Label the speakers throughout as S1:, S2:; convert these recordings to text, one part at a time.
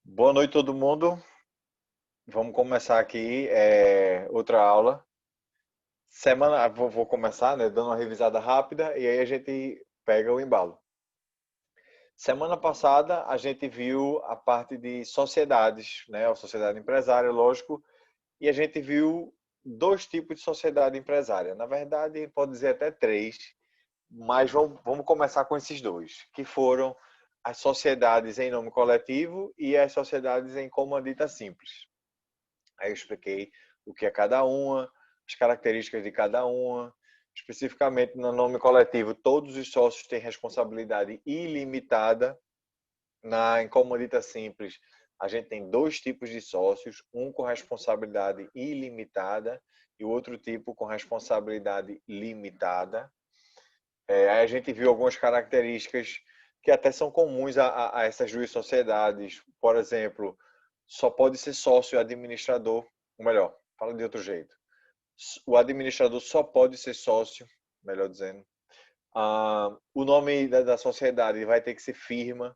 S1: Boa noite, todo mundo. Vamos começar aqui outra aula. Vou começar, né, dando uma revisada rápida e aí a gente pega o embalo. Semana passada a gente viu a parte de sociedades, né, a sociedade empresária, lógico, e a gente viu dois tipos de sociedade empresária. Na verdade, pode dizer até três, mas vamos começar com esses dois, que foram as sociedades em nome coletivo e as sociedades em comandita simples. Aí eu expliquei o que é cada uma, as características de cada uma. Especificamente no nome coletivo, todos os sócios têm responsabilidade ilimitada. Na incomodita simples, a gente tem dois tipos de sócios, um com responsabilidade ilimitada e o outro tipo com responsabilidade limitada. Aí a gente viu algumas características que até são comuns a essas duas sociedades. Por exemplo, só pode ser sócio administrador, ou melhor, fala de outro jeito. O administrador só pode ser sócio, melhor dizendo. O nome da sociedade vai ter que ser firma,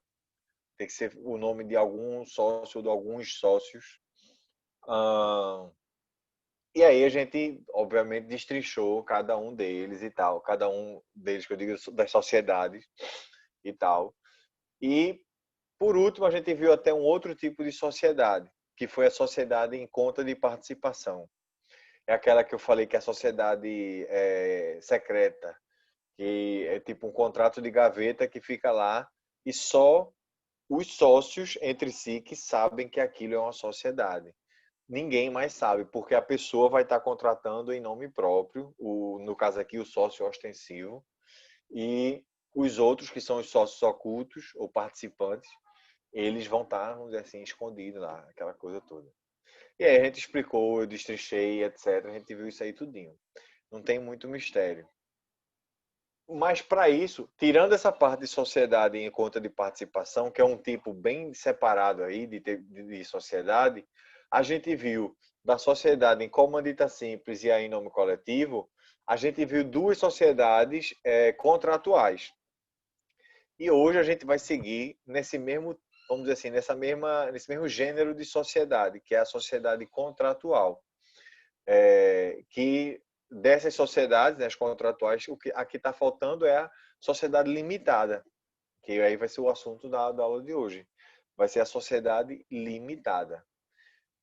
S1: tem que ser o nome de algum sócio ou de alguns sócios. E aí a gente, obviamente, destrinchou cada um deles e tal, cada um deles que eu digo das sociedades e tal. E por último, a gente viu até um outro tipo de sociedade, que foi a sociedade em conta de participação. É aquela que eu falei que é a sociedade secreta, que é tipo um contrato de gaveta que fica lá e só os sócios entre si que sabem que aquilo é uma sociedade. Ninguém mais sabe, porque a pessoa vai estar contratando em nome próprio, no caso aqui o sócio ostensivo, e os outros, que são os sócios ocultos ou participantes, eles vão estar, vamos dizer assim, escondidos lá, aquela coisa toda. E aí a gente explicou, eu destrinchei, etc. A gente viu isso aí tudinho. Não tem muito mistério. Mas para isso, tirando essa parte de sociedade em conta de participação, que é um tipo bem separado aí de sociedade, a gente viu da sociedade em comandita simples e aí em nome coletivo, a gente viu duas sociedades contratuais, E hoje a gente vai seguir nesse mesmo, vamos dizer assim, nesse mesmo gênero de sociedade, que é a sociedade contratual. Que dessas sociedades, né, as contratuais, o que aqui está faltando é a sociedade limitada, que aí vai ser o assunto da aula de hoje. Vai ser a sociedade limitada.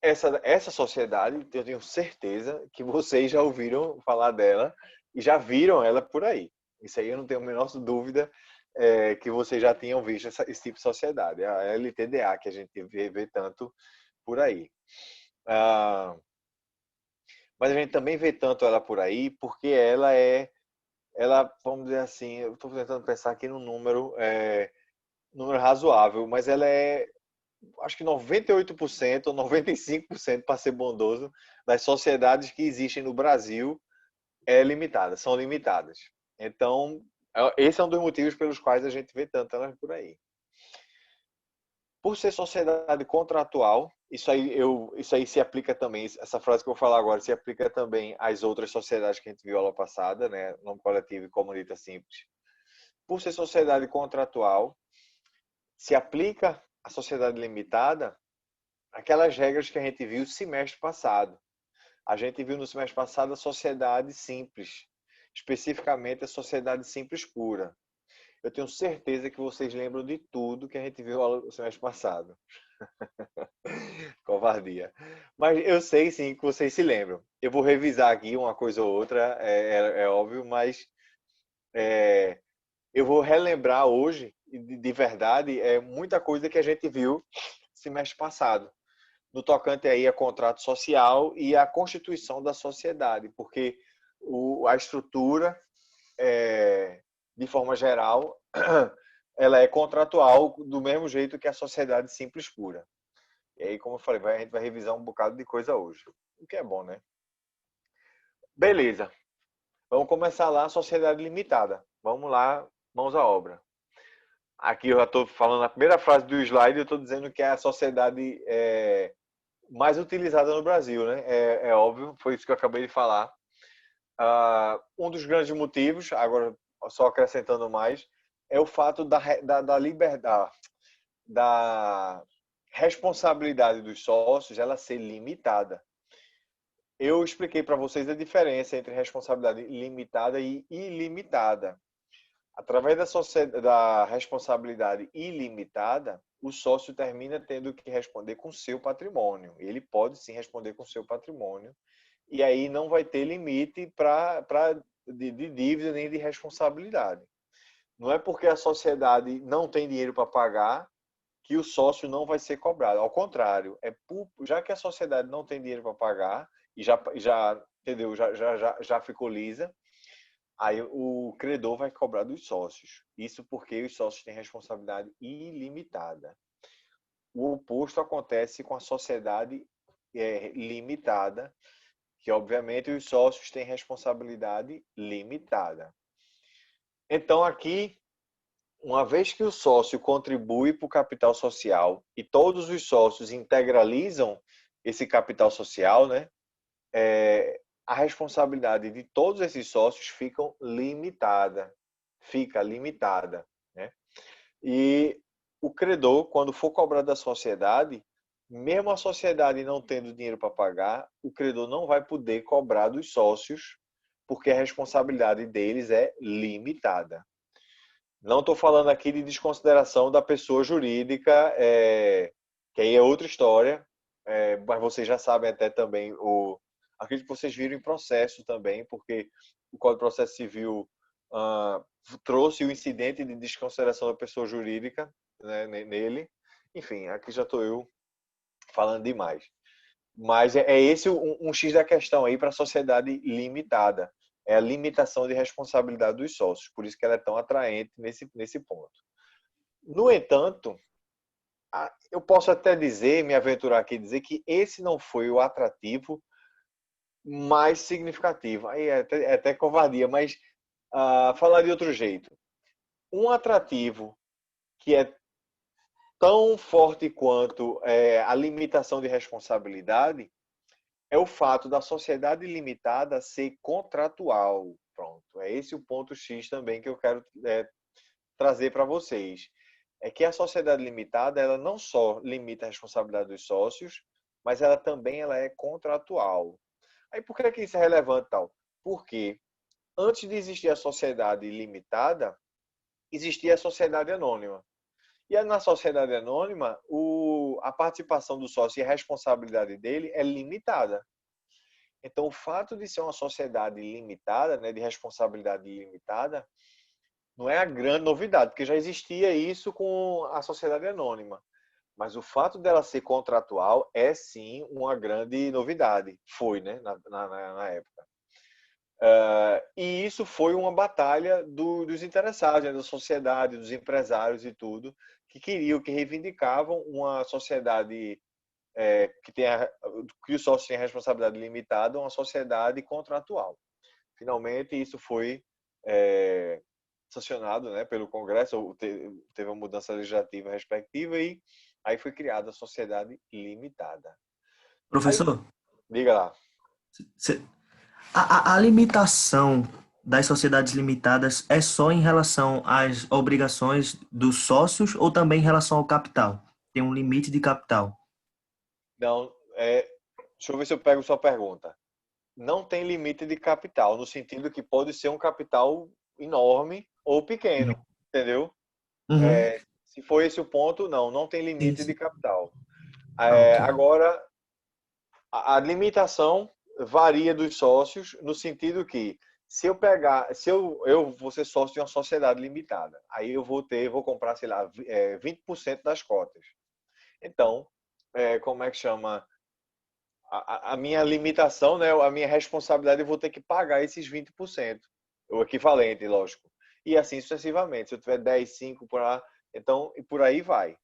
S1: Essa sociedade, eu tenho certeza que vocês já ouviram falar dela e já viram ela por aí. Isso aí eu não tenho a menor dúvida que vocês já tinham visto esse tipo de sociedade. É a LTDA, que a gente vê tanto por aí. Ah, mas a gente também vê tanto ela por aí porque vamos dizer assim, eu estou tentando pensar aqui no número razoável, mas ela é, acho que 98% ou 95%, para ser bondoso, das sociedades que existem no Brasil são limitadas. Então, esse é um dos motivos pelos quais a gente vê tanto elas por aí. Por ser sociedade contratual, isso aí se aplica também, essa frase que eu vou falar agora se aplica também às outras sociedades que a gente viu aula passada, né? Nome coletivo e comunidade simples. Por ser sociedade contratual, se aplica à sociedade limitada aquelas regras que a gente viu no semestre passado. A gente viu no semestre passado a sociedade simples, especificamente a sociedade simples pura. Eu tenho certeza que vocês lembram de tudo que a gente viu no semestre passado. Covardia. Mas eu sei sim que vocês se lembram. Eu vou revisar aqui uma coisa ou outra, é óbvio, mas é, eu vou relembrar hoje, de verdade, muita coisa que a gente viu semestre passado, no tocante aí a contrato social e a constituição da sociedade, porque a estrutura, de forma geral, ela é contratual do mesmo jeito que a sociedade simples pura. E aí, como eu falei, a gente vai revisar um bocado de coisa hoje, o que é bom, né? Beleza, vamos começar lá a sociedade limitada. Vamos lá, mãos à obra. Aqui eu já estou falando a primeira frase do slide, eu estou dizendo que é a sociedade mais utilizada no Brasil, né? É óbvio, foi isso que eu acabei de falar. Um dos grandes motivos, agora só acrescentando mais, é o fato da liberdade, da responsabilidade dos sócios ela ser limitada. Eu expliquei para vocês a diferença entre responsabilidade limitada e ilimitada. Através da responsabilidade ilimitada, o sócio termina tendo que responder com seu patrimônio. Ele pode sim responder com seu patrimônio, e aí não vai ter limite de dívida nem de responsabilidade. Não é porque a sociedade não tem dinheiro para pagar que o sócio não vai ser cobrado. Ao contrário, já que a sociedade não tem dinheiro para pagar e entendeu, já ficou lisa, aí o credor vai cobrar dos sócios. Isso porque os sócios têm responsabilidade ilimitada. O oposto acontece com a sociedade limitada, que obviamente os sócios têm responsabilidade limitada. Então aqui, uma vez que o sócio contribui para o capital social e todos os sócios integralizam esse capital social, né? A responsabilidade de todos esses sócios fica limitada, né? E o credor, quando for cobrar da sociedade, mesmo a sociedade não tendo dinheiro para pagar, o credor não vai poder cobrar dos sócios, porque a responsabilidade deles é limitada. Não estou falando aqui de desconsideração da pessoa jurídica, que aí é outra história, mas vocês já sabem até também aquilo que vocês viram em processo também, porque o Código de Processo Civil trouxe o incidente de desconsideração da pessoa jurídica, né, nele. Enfim, aqui já estou eu falando demais. Mas é esse um X da questão aí para a sociedade limitada. É a limitação de responsabilidade dos sócios. Por isso que ela é tão atraente nesse ponto. No entanto, eu posso até dizer, me aventurar aqui, dizer que esse não foi o atrativo mais significativo. Aí é até covardia, mas falar de outro jeito. Um atrativo que é tão forte quanto a limitação de responsabilidade é o fato da sociedade limitada ser contratual. Pronto. É esse o ponto X também que eu quero trazer para vocês é que a sociedade limitada, ela não só limita a responsabilidade dos sócios, mas ela é contratual. Aí por que isso é relevante, tal? Porque antes de existir a sociedade limitada, existia a sociedade anônima. E na sociedade anônima, a participação do sócio e a responsabilidade dele é limitada. Então, o fato de ser uma sociedade limitada, né, de responsabilidade limitada, não é a grande novidade, porque já existia isso com a sociedade anônima. Mas o fato dela ser contratual é sim uma grande novidade. Foi, né, na época. E isso foi uma batalha dos interessados, né, da sociedade, dos empresários e tudo, que queriam, que reivindicavam uma sociedade que os sócios têm responsabilidade limitada, uma sociedade contratual. Finalmente, isso foi sancionado, né, pelo Congresso, teve uma mudança legislativa respectiva e aí foi criada a sociedade limitada. Aí,
S2: Professor,
S1: diga lá.
S2: cê- a limitação das sociedades limitadas é só em relação às obrigações dos sócios ou também em relação ao capital? Tem um limite de capital.
S1: Não, deixa eu ver se eu pego sua pergunta. Não tem limite de capital, no sentido que pode ser um capital enorme ou pequeno, entendeu?
S2: Uhum.
S1: Se for esse o ponto, não tem
S2: Sim,
S1: limite
S2: sim.
S1: de capital.
S2: Ah, ok.
S1: Agora, a limitação varia dos sócios no sentido que se eu pegar, se eu vou ser sócio de uma sociedade limitada, aí eu vou comprar, sei lá, 20% das cotas. Então, como é que chama? A minha limitação, né, a minha responsabilidade, eu vou ter que pagar esses 20%, o equivalente, lógico. E assim sucessivamente. Se eu tiver 10, 5 por lá, então, e por aí vai.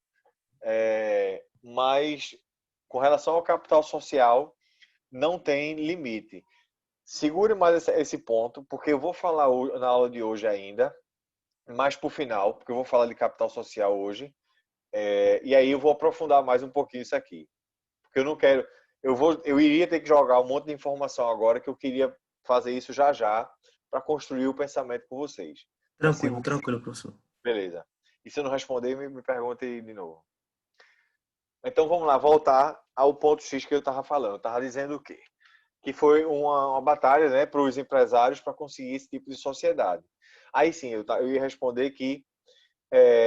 S1: Mas, com relação ao capital social, não tem limite. Segure mais esse ponto, porque eu vou falar na aula de hoje ainda, mais para o final, porque eu vou falar de capital social hoje, e aí eu vou aprofundar mais um pouquinho isso aqui. Porque eu não quero. Eu iria ter que jogar um monte de informação agora que eu queria fazer isso já já para construir o pensamento com vocês. Mas
S2: Tranquilo, tranquilo, professor.
S1: beleza. E se eu não responder, me pergunte de novo. Então vamos lá, voltar ao ponto X que eu estava falando. Eu estava dizendo o quê? Que foi uma batalha, né, para os empresários para conseguir esse tipo de sociedade. Aí sim, eu ia responder que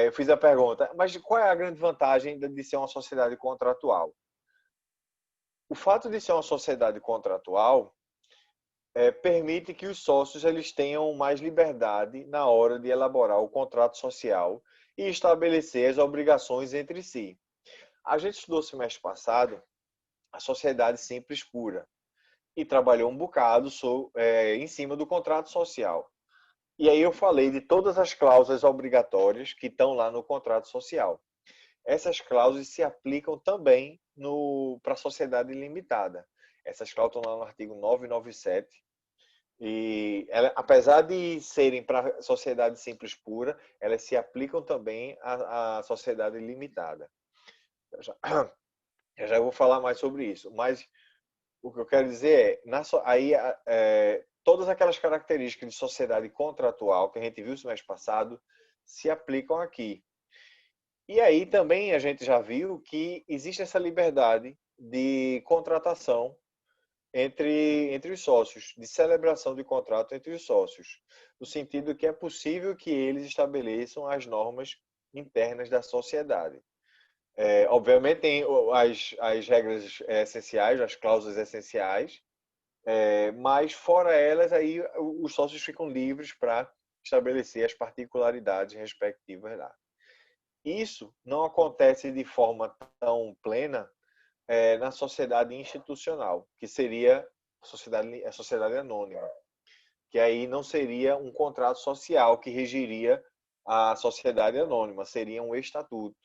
S1: eu fiz a pergunta, mas qual é a grande vantagem de ser uma sociedade contratual? O fato de ser uma sociedade contratual permite que os sócios eles tenham mais liberdade na hora de elaborar o contrato social e estabelecer as obrigações entre si. A gente estudou semestre passado a sociedade simples pura e trabalhou um bocado em cima do contrato social. E aí eu falei de todas as cláusulas obrigatórias que estão lá no contrato social. Essas cláusulas se aplicam também para a sociedade limitada. Essas cláusulas estão lá no artigo 997. E apesar de serem para a sociedade simples pura, elas se aplicam também à sociedade limitada. Eu já vou falar mais sobre isso. Mas o que eu quero dizer todas aquelas características de sociedade contratual que a gente viu no semestre passado se aplicam aqui. E aí também a gente já viu que existe essa liberdade de contratação entre os sócios, de celebração de contrato entre os sócios, no sentido que é possível que eles estabeleçam as normas internas da sociedade. Obviamente tem as regras essenciais, as cláusulas essenciais, mas fora elas, aí os sócios ficam livres para estabelecer as particularidades respectivas lá. Isso não acontece de forma tão plena na sociedade institucional, que seria a sociedade anônima, que aí não seria um contrato social que regiria a sociedade anônima, seria um estatuto.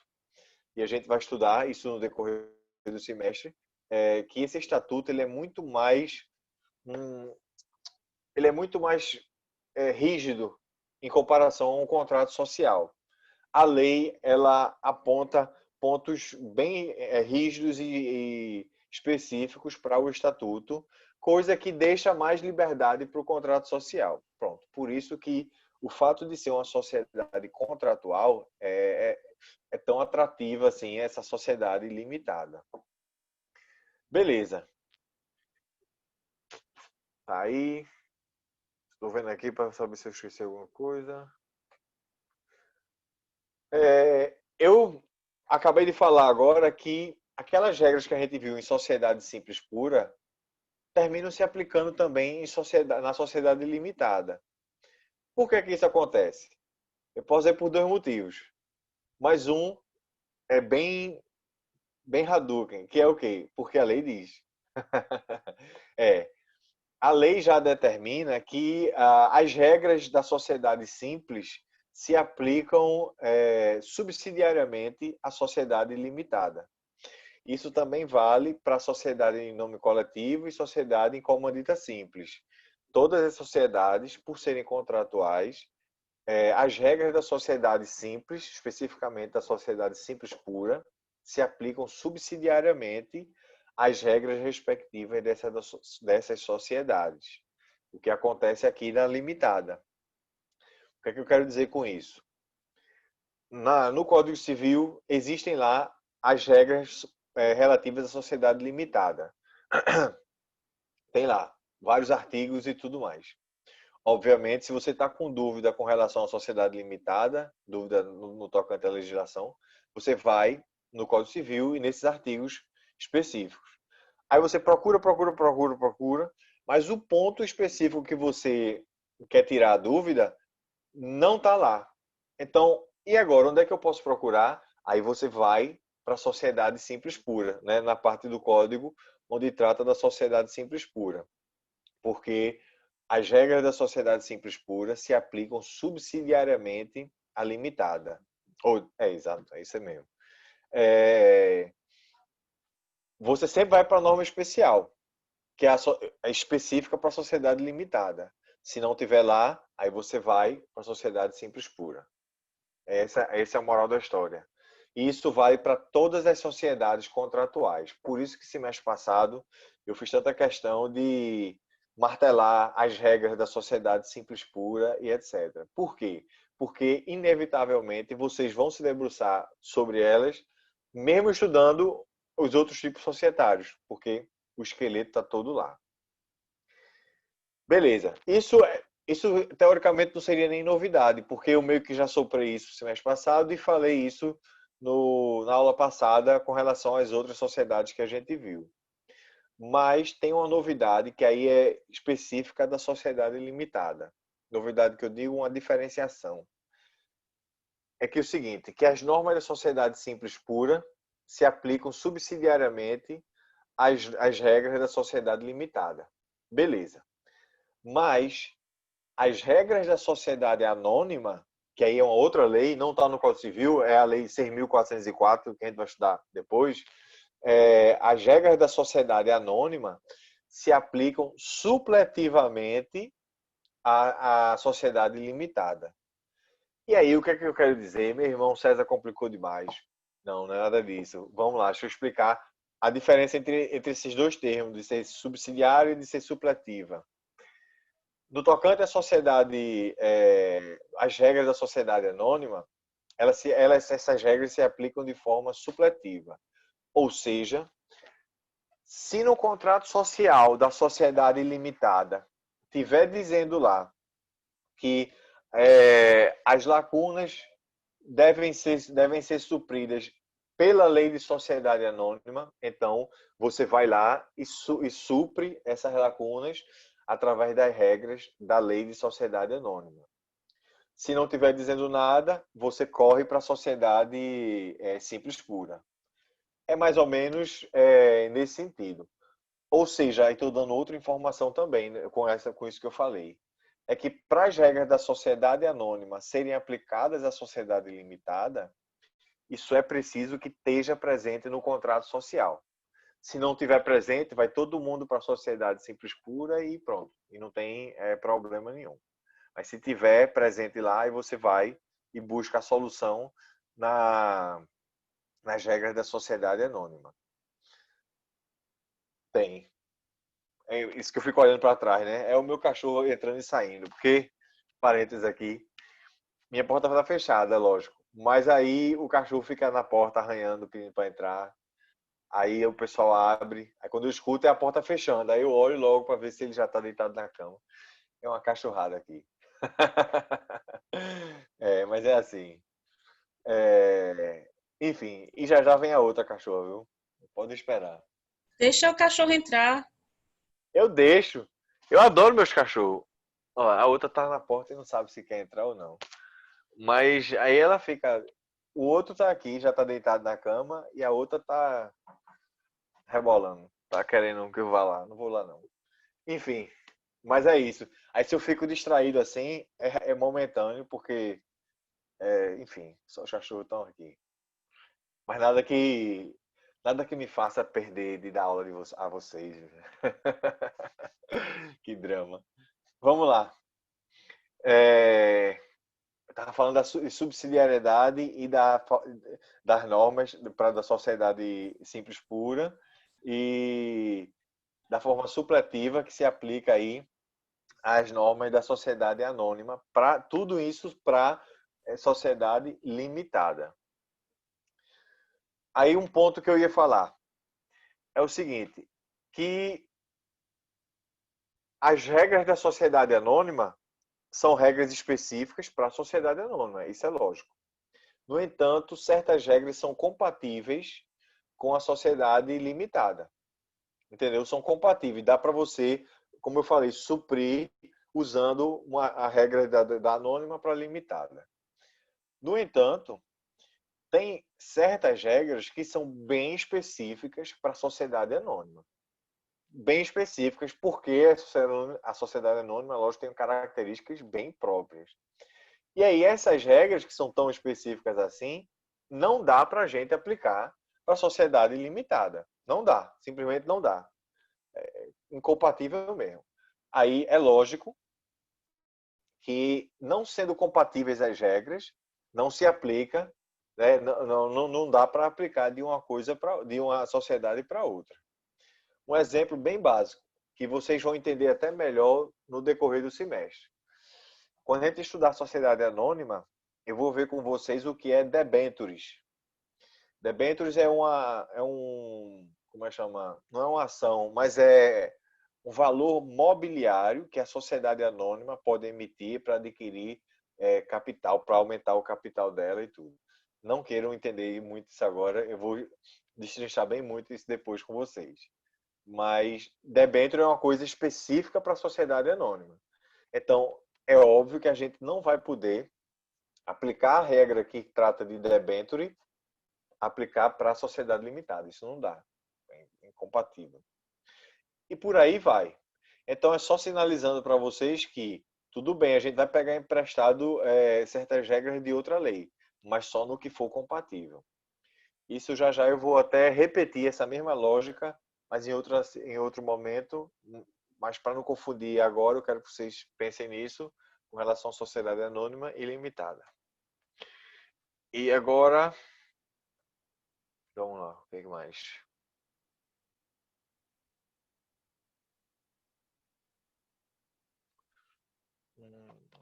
S1: E a gente vai estudar isso no decorrer do semestre, que esse estatuto hum, ele é muito mais rígido em comparação a um contrato social. A lei ela aponta pontos bem rígidos e específicos para o estatuto, coisa que deixa mais liberdade para o contrato social. Pronto. Por isso que o fato de ser uma sociedade contratual é tão atrativa assim, essa sociedade limitada. Beleza. Aí, estou vendo aqui para saber se eu esqueci alguma coisa. Eu acabei de falar agora que aquelas regras que a gente viu em sociedade simples pura terminam se aplicando também na sociedade limitada. Por que que isso acontece? Eu posso dizer por dois motivos. Mas um é bem Hadouken, que é o quê? Porque a lei diz. É, a lei já determina que as regras da sociedade simples se aplicam subsidiariamente à sociedade limitada. Isso também vale para a sociedade em nome coletivo e sociedade em comandita simples. Todas as sociedades, por serem contratuais, as regras da sociedade simples, especificamente da sociedade simples pura, se aplicam subsidiariamente às regras respectivas dessas sociedades. O que acontece aqui na limitada. O que é que eu quero dizer com isso? No Código Civil existem lá as regras relativas à sociedade limitada. Tem lá vários artigos e tudo mais. Obviamente, se você está com dúvida com relação à sociedade limitada, dúvida no tocante à legislação, você vai no Código Civil e nesses artigos específicos. Aí você procura, mas o ponto específico que você quer tirar a dúvida não está lá. Então, e agora, onde é que eu posso procurar? Aí você vai para a sociedade simples pura, né? Na parte do código onde trata da sociedade simples pura. Porque as regras da sociedade simples pura se aplicam subsidiariamente à limitada. Exato, é isso mesmo. Você sempre vai para a norma especial, que é específica para a sociedade limitada. Se não tiver lá, aí você vai para a sociedade simples pura. Essa é a moral da história. E isso vale para todas as sociedades contratuais. Por isso que semestre passado eu fiz tanta questão de martelar as regras da sociedade simples pura e etc. Por quê? Porque, inevitavelmente, vocês vão se debruçar sobre elas, mesmo estudando os outros tipos societários, porque o esqueleto está todo lá. Beleza. Isso teoricamente não seria nem novidade, porque eu meio que já soprei isso no semestre passado e falei isso na aula passada com relação às outras sociedades que a gente viu. Mas tem uma novidade que aí é específica da sociedade limitada. Novidade que eu digo, uma diferenciação. É que é o seguinte, que as normas da sociedade simples pura se aplicam subsidiariamente às regras da sociedade limitada. Beleza. Mas as regras da sociedade anônima, que aí é uma outra lei, não está no Código Civil, é a Lei 6.404, que a gente vai estudar depois. As regras da sociedade anônima se aplicam supletivamente à sociedade limitada. E aí, o que é que eu quero dizer? Meu irmão César complicou demais. Não, não é nada disso. Vamos lá, deixa eu explicar a diferença entre esses dois termos, de ser subsidiário e de ser supletiva. No tocante à sociedade, as regras da sociedade anônima, essas regras se aplicam de forma supletiva. Ou seja, se no contrato social da sociedade limitada tiver dizendo lá que as lacunas devem ser supridas pela lei de sociedade anônima, então você vai lá e supre essas lacunas através das regras da lei de sociedade anônima. Se não estiver dizendo nada, você corre para a sociedade simples pura. É mais ou menos nesse sentido. Ou seja, aí estou dando outra informação também, né, com isso que eu falei. É que para as regras da sociedade anônima serem aplicadas à sociedade limitada, isso é preciso que esteja presente no contrato social. Se não tiver presente, vai todo mundo para a sociedade simples pura e pronto. E não tem problema nenhum. Mas se tiver presente lá, aí você vai e busca a solução nas regras da sociedade anônima. Tem. É isso que eu fico olhando para trás, né? É o meu cachorro entrando e saindo. Porque parênteses aqui. Minha porta está fechada, é lógico. Mas aí o cachorro fica na porta arranhando, pedindo para entrar. Aí o pessoal abre. Aí quando eu escuto é a porta fechando. Aí eu olho logo para ver se ele já está deitado na cama. É uma cachorrada aqui. Mas é assim. Enfim, e já já vem a outra cachorra, viu? Pode esperar.
S3: Deixa o cachorro entrar.
S1: Eu deixo. Eu adoro meus cachorros. Ó, a outra tá na porta e não sabe se quer entrar ou não. Mas aí ela fica. O outro tá aqui, já tá deitado na cama, e a outra tá rebolando. Tá querendo que eu vá lá. Não vou lá, não. Enfim, mas é isso. Aí se eu fico distraído assim, é momentâneo, porque, enfim, só os cachorros estão aqui. Mas nada que me faça perder de dar aula a vocês. Que drama. Vamos lá. Eu estava falando da subsidiariedade e das normas para da sociedade simples pura e da forma supletiva que se aplica aí às normas da sociedade anônima, para tudo isso para sociedade limitada. Aí um ponto que eu ia falar é o seguinte, que as regras da sociedade anônima são regras específicas para a sociedade anônima, isso é lógico. No entanto, certas regras são compatíveis com a sociedade limitada. Entendeu? São compatíveis. Dá para você, como eu falei, suprir usando a regra da anônima para a limitada. No entanto, tem certas regras que são bem específicas para a sociedade anônima. Bem específicas, porque a sociedade anônima, lógico, tem características bem próprias. E aí, essas regras que são tão específicas assim, não dá para a gente aplicar para a sociedade limitada. Não dá, simplesmente não dá. É incompatível mesmo. Aí é lógico que, não sendo compatíveis as regras, não se aplica, né? Não dá para aplicar de uma coisa de uma sociedade para outra. Um exemplo bem básico, que vocês vão entender até melhor no decorrer do semestre. Quando a gente estudar sociedade anônima, eu vou ver com vocês o que é debentures. Debentures como é que chama? Não é uma ação, mas é um valor mobiliário que a sociedade anônima pode emitir para adquirir capital, para aumentar o capital dela e tudo. Não queiram entender muito isso agora, eu vou destrinchar bem muito isso depois com vocês. Mas debênture é uma coisa específica para a sociedade anônima. Então, é óbvio que a gente não vai poder aplicar a regra que trata de debênture, aplicar para a sociedade limitada. Isso não dá. É incompatível. E por aí vai. Então, é só sinalizando para vocês que, tudo bem, a gente vai pegar emprestado certas regras de outra lei, mas só no que for compatível. Isso já já eu vou até repetir essa mesma lógica, mas em outro momento. Mas para não confundir agora, eu quero que vocês pensem nisso com relação à sociedade anônima e limitada. E agora, vamos lá, o que mais?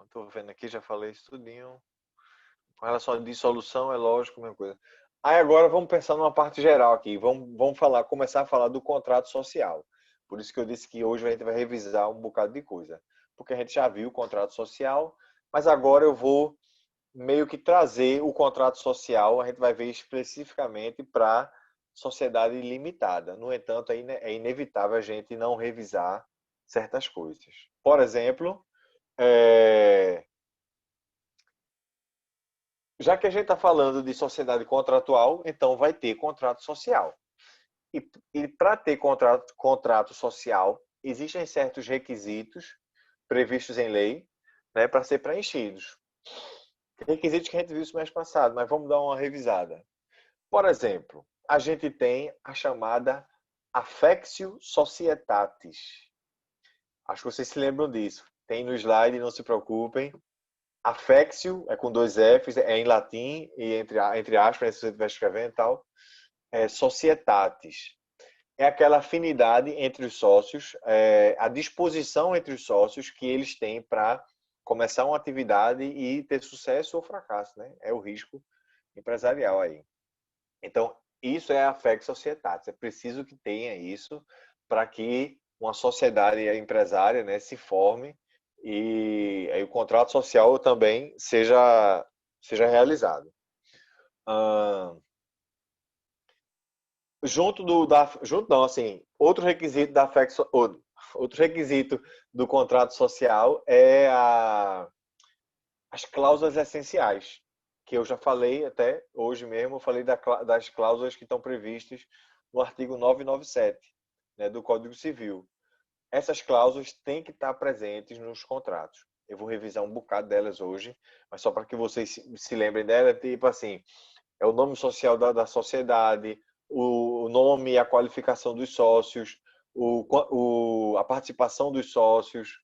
S1: Estou vendo aqui, já falei isso tudinho. Com relação à dissolução, é lógico, mesma coisa. Aí agora vamos pensar numa parte geral aqui. Vamos começar a falar do contrato social. Por isso que eu disse que hoje a gente vai revisar um bocado de coisa. Porque a gente já viu o contrato social, mas agora eu vou meio que trazer o contrato social, a gente vai ver especificamente para sociedade limitada. No entanto, é inevitável a gente não revisar certas coisas. Por exemplo, já que a gente está falando de sociedade contratual, então vai ter contrato social. E para ter contrato social, existem certos requisitos previstos em lei, né, para ser preenchidos. Requisitos que a gente viu isso mês passado, mas vamos dar uma revisada. Por exemplo, a gente tem a chamada affectio societatis. Acho que vocês se lembram disso. Tem no slide, não se preocupem. Affectio é com dois Fs, é em latim e entre aspas, se você estiver escrevendo e tal. Societatis. É aquela afinidade entre os sócios, a disposição entre os sócios que eles têm para começar uma atividade e ter sucesso ou fracasso, né? É o risco empresarial aí. Então, isso é a Fex Societatis. É preciso que tenha isso para que uma sociedade empresária, né, se forme e aí o contrato social também seja realizado. Junto não, assim, outro requisito da Fex, outro requisito do contrato social é as cláusulas essenciais, que eu já falei até hoje mesmo, eu falei das cláusulas que estão previstas no artigo 997, né, do Código Civil. Essas cláusulas têm que estar presentes nos contratos. Eu vou revisar um bocado delas hoje, mas só para que vocês se lembrem dela, tipo assim, é o nome social da sociedade, o nome e a qualificação dos sócios, a participação dos sócios,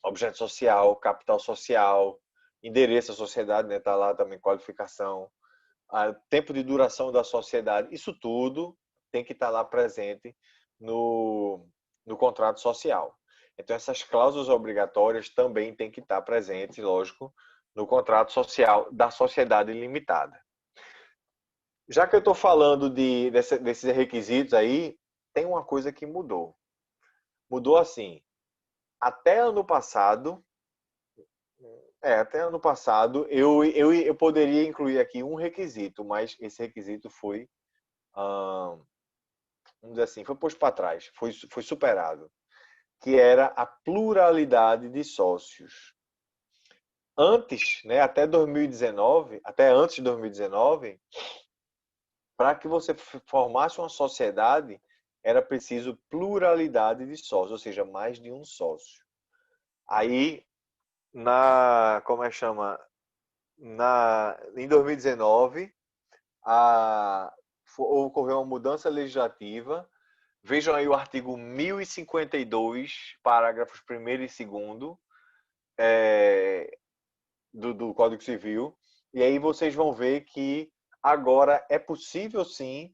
S1: objeto social, capital social, endereço da sociedade, né? Tá lá também qualificação, tempo de duração da sociedade, isso tudo tem que estar lá presente no contrato social. Então essas cláusulas obrigatórias também têm que estar presentes, lógico, no contrato social da sociedade limitada. Já que eu estou falando desses requisitos aí, tem uma coisa que mudou. Mudou assim, até ano passado, eu poderia incluir aqui um requisito, mas esse requisito foi, vamos dizer assim, foi posto para trás, foi superado, que era a pluralidade de sócios. Antes, né, até 2019, até antes de 2019, para que você formasse uma sociedade, era preciso pluralidade de sócios, ou seja, mais de um sócio. Aí, como é que chama? Em 2019, ocorreu uma mudança legislativa. Vejam aí o artigo 1052, parágrafos 1º e 2º do Código Civil. E aí vocês vão ver que agora é possível sim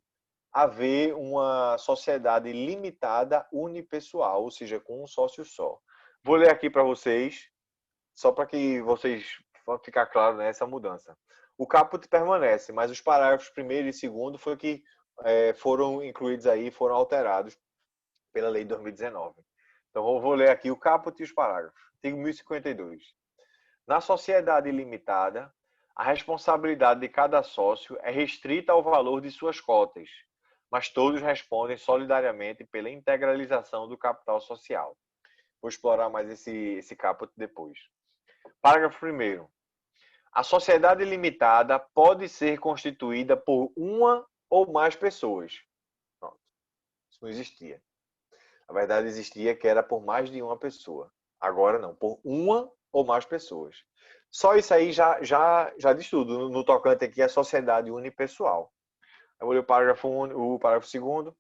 S1: haver uma sociedade limitada unipessoal, ou seja, com um sócio só. Vou ler aqui para vocês, só para que vocês ficar claro nessa mudança. O caput permanece, mas os parágrafos 1º e 2º foi que foram incluídos aí, foram alterados pela lei de 2019. Então vou ler aqui o caput e os parágrafos. Artigo 1052. Na sociedade limitada, a responsabilidade de cada sócio é restrita ao valor de suas cotas, mas todos respondem solidariamente pela integralização do capital social. Vou explorar mais esse caput depois. Parágrafo 1º. A sociedade limitada pode ser constituída por uma ou mais pessoas. Pronto. Isso não existia. Na verdade, existia que era por mais de uma pessoa. Agora não, por uma ou mais pessoas. Só isso aí já diz tudo. No tocante aqui, a sociedade unipessoal. Eu vou ler o parágrafo 2º.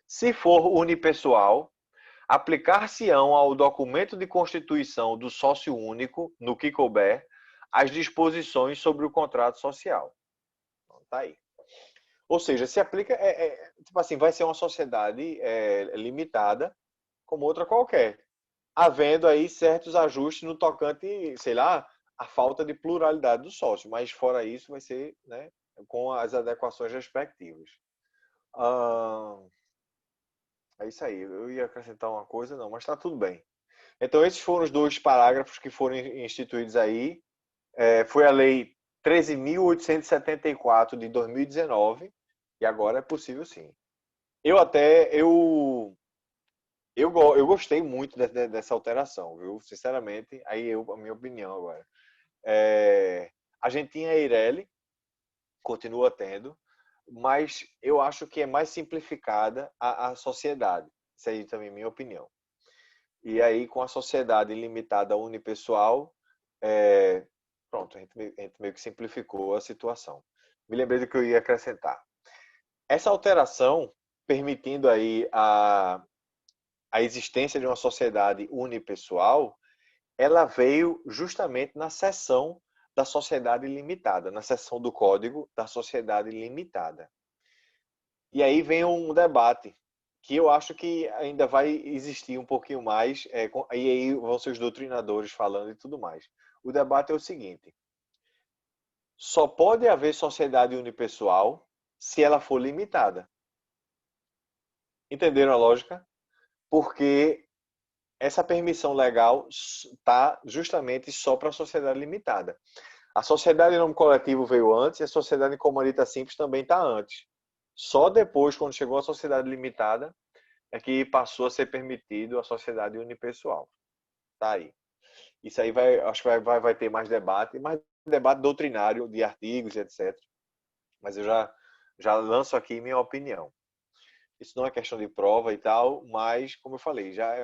S1: Se for unipessoal, aplicar-se-ão ao documento de constituição do sócio único, no que couber, as disposições sobre o contrato social. Então, tá aí. Ou seja, se aplica, tipo assim, vai ser uma sociedade limitada como outra qualquer, havendo aí certos ajustes no tocante, sei lá, a falta de pluralidade do sócio, mas fora isso vai ser, né, com as adequações respectivas. É isso aí. Eu ia acrescentar uma coisa, não, mas está tudo bem. Então esses foram os dois parágrafos que foram instituídos aí. Foi a lei 13.874 de 2019 e agora é possível sim. Eu gostei muito dessa alteração, viu? Sinceramente, aí a minha opinião agora. A gente tinha a Eireli, continua tendo, mas eu acho que é mais simplificada a sociedade. Isso aí também é minha opinião. E aí, com a sociedade limitada unipessoal, pronto, a gente meio que simplificou a situação. Me lembrei do que eu ia acrescentar. Essa alteração, permitindo aí a existência de uma sociedade unipessoal, ela veio justamente na seção da sociedade limitada, na seção do Código da Sociedade Limitada. E aí vem um debate que eu acho que ainda vai existir um pouquinho mais, e aí vão ser os doutrinadores falando e tudo mais. O debate é o seguinte: só pode haver sociedade unipessoal se ela for limitada. Entenderam a lógica? Porque essa permissão legal está justamente só para a sociedade limitada. A sociedade em nome coletivo veio antes e a sociedade em comunidade simples também está antes. Só depois, quando chegou a sociedade limitada, é que passou a ser permitido a sociedade unipessoal. Tá aí. Isso aí acho que vai ter mais debate doutrinário de artigos e etc. Mas eu já lanço aqui minha opinião. Isso não é questão de prova e tal, mas, como eu falei, já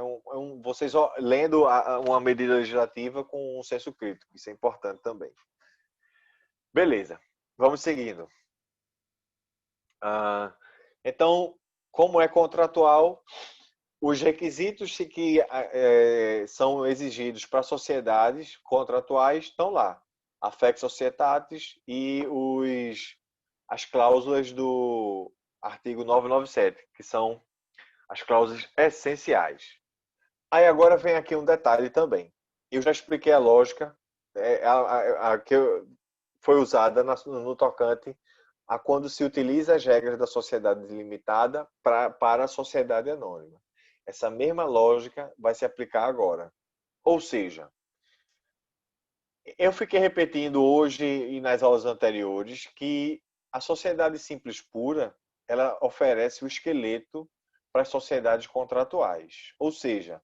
S1: vocês lendo uma medida legislativa com um senso crítico. Isso é importante também. Beleza, vamos seguindo. Então, como é contratual, os requisitos que são exigidos para sociedades contratuais estão lá. Affect Societatis e as cláusulas do artigo 997, que são as cláusulas essenciais. Aí agora vem aqui um detalhe também. Eu já expliquei a lógica que foi usada no tocante a quando se utiliza as regras da sociedade limitada para a sociedade anônima. Essa mesma lógica vai se aplicar agora. Ou seja, eu fiquei repetindo hoje e nas aulas anteriores que a sociedade simples pura, ela oferece o esqueleto para as sociedades contratuais. Ou seja,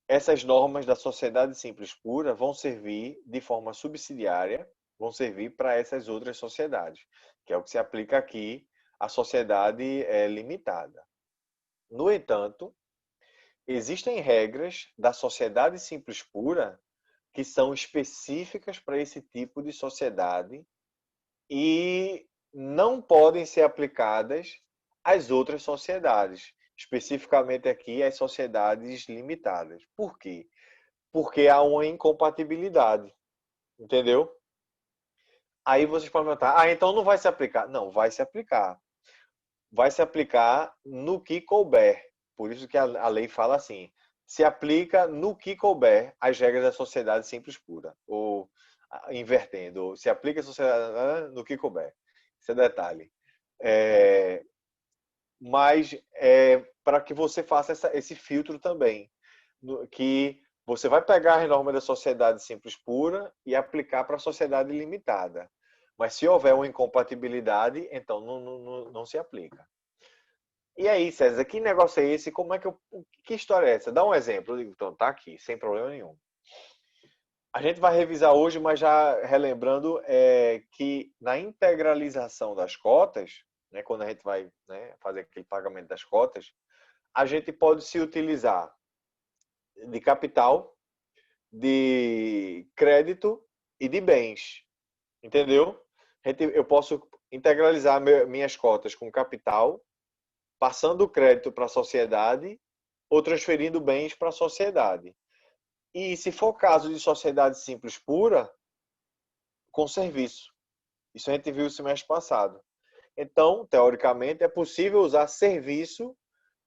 S1: essas normas da sociedade simples pura vão servir de forma subsidiária, vão servir para essas outras sociedades, que é o que se aplica aqui à sociedade limitada. No entanto, existem regras da sociedade simples pura que são específicas para esse tipo de sociedade e não podem ser aplicadas às outras sociedades, especificamente aqui às sociedades limitadas. Por quê? Porque há uma incompatibilidade, entendeu? Aí vocês podem perguntar, então não vai se aplicar. Não, vai se aplicar. Vai se aplicar no que couber. Por isso que a lei fala assim, se aplica no que couber as regras da sociedade simples pura. Ou invertendo, se aplica a sociedade no que couber. Esse é detalhe. Mas para que você faça esse filtro também, que você vai pegar as normas da sociedade simples pura e aplicar para a sociedade limitada. Mas se houver uma incompatibilidade, então não se aplica. E aí, César, que negócio é esse? Como é que história é essa? Dá um exemplo. Eu digo, então, tá aqui, sem problema nenhum. A gente vai revisar hoje, mas já relembrando que na integralização das cotas, né, quando a gente vai, né, fazer aquele pagamento das cotas, a gente pode se utilizar de capital, de crédito e de bens. Entendeu? Eu posso integralizar minhas cotas com capital, passando o crédito para a sociedade ou transferindo bens para a sociedade. E se for caso de sociedade simples pura, com serviço. Isso a gente viu o semestre passado. Então, teoricamente, é possível usar serviço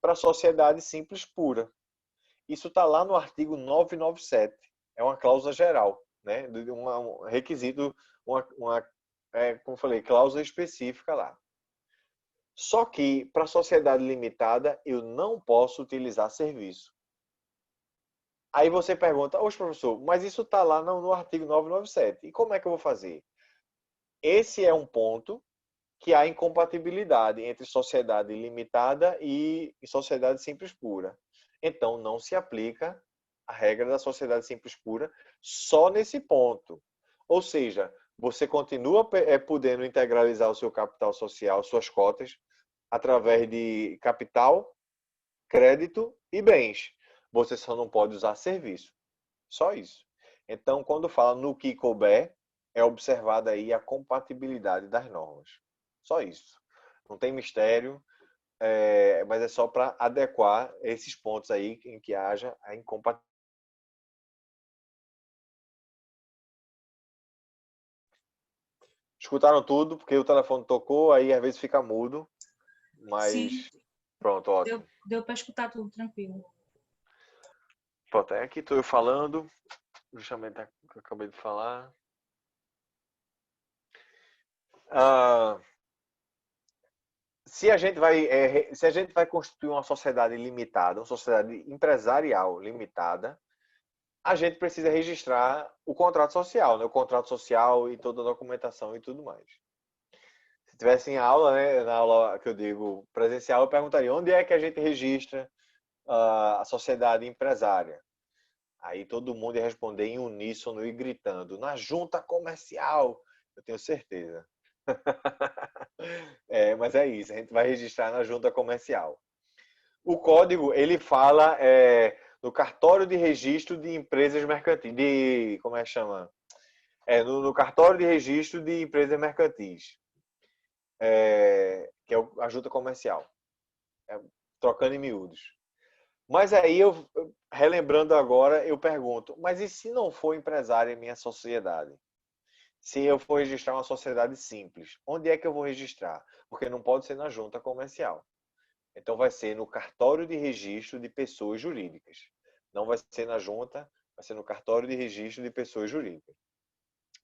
S1: para a sociedade simples pura. Isso está lá no artigo 997. É uma cláusula geral, né? Um requisito, como eu falei, cláusula específica lá. Só que, para a sociedade limitada, eu não posso utilizar serviço. Aí você pergunta, oxe, professor, mas isso está lá no artigo 997. E como é que eu vou fazer? Esse é um ponto que há incompatibilidade entre sociedade limitada e sociedade simples pura. Então, não se aplica a regra da sociedade simples pura só nesse ponto. Ou seja, você continua podendo integralizar o seu capital social, suas cotas, através de capital, crédito e bens. Você só não pode usar serviço. Só isso. Então, quando fala no que couber, é observada aí a compatibilidade das normas. Só isso. Não tem mistério, mas é só para adequar esses pontos aí em que haja a incompatibilidade. Escutaram tudo, porque o telefone tocou, aí às vezes fica mudo,
S3: Sim.
S1: mas Pronto, ótimo.
S3: Deu para escutar tudo tranquilo.
S1: Pronto, aqui estou eu falando, justamente o que eu acabei de falar. Se a gente vai constituir uma sociedade limitada, uma sociedade empresarial limitada, a gente precisa registrar o contrato social, né? O contrato social e toda a documentação e tudo mais. Se tivesse em aula, né, na aula que eu digo presencial, eu perguntaria onde é que a gente registra a sociedade empresária. Aí todo mundo ia responder em uníssono e gritando, na junta comercial, eu tenho certeza. Mas é isso, a gente vai registrar na junta comercial. O código, ele fala no cartório de registro de empresas mercantis, como é que chama? No cartório de registro de empresas mercantis, que é a junta comercial, trocando em miúdos. Mas aí relembrando agora, eu pergunto, mas e se não for empresário em minha sociedade? Se eu for registrar uma sociedade simples, onde é que eu vou registrar? Porque não pode ser na junta comercial. Então vai ser no cartório de registro de pessoas jurídicas. Não vai ser na junta, vai ser no cartório de registro de pessoas jurídicas.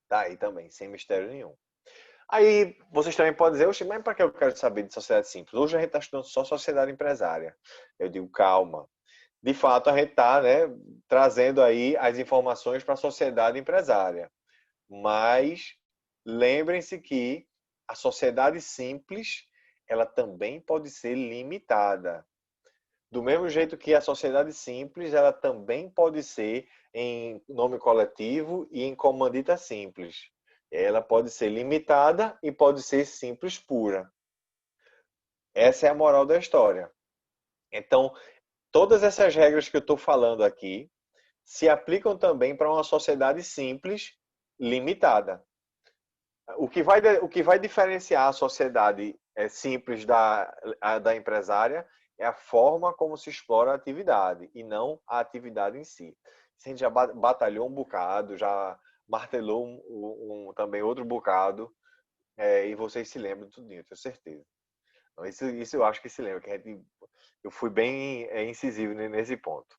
S1: Tá aí também, sem mistério nenhum. Aí vocês também podem dizer, oxe, mas para que eu quero saber de sociedade simples? Hoje a gente está estudando só sociedade empresária. Eu digo, calma. De fato, a gente está, né, trazendo aí as informações para a sociedade empresária. Mas lembrem-se que a sociedade simples, ela também pode ser limitada. Do mesmo jeito que a sociedade simples, ela também pode ser em nome coletivo e em comandita simples. Ela pode ser limitada e pode ser simples pura. Essa é a moral da história. Então, todas essas regras que eu estou falando aqui se aplicam também para uma sociedade simples limitada. O que vai diferenciar a sociedade simples da empresária é a forma como se explora a atividade e não a atividade em si. A gente já batalhou um bocado, já martelou também outro bocado, e vocês se lembram de tudo, tenho certeza. Então, isso eu acho que se lembra, que eu fui bem incisivo nesse ponto.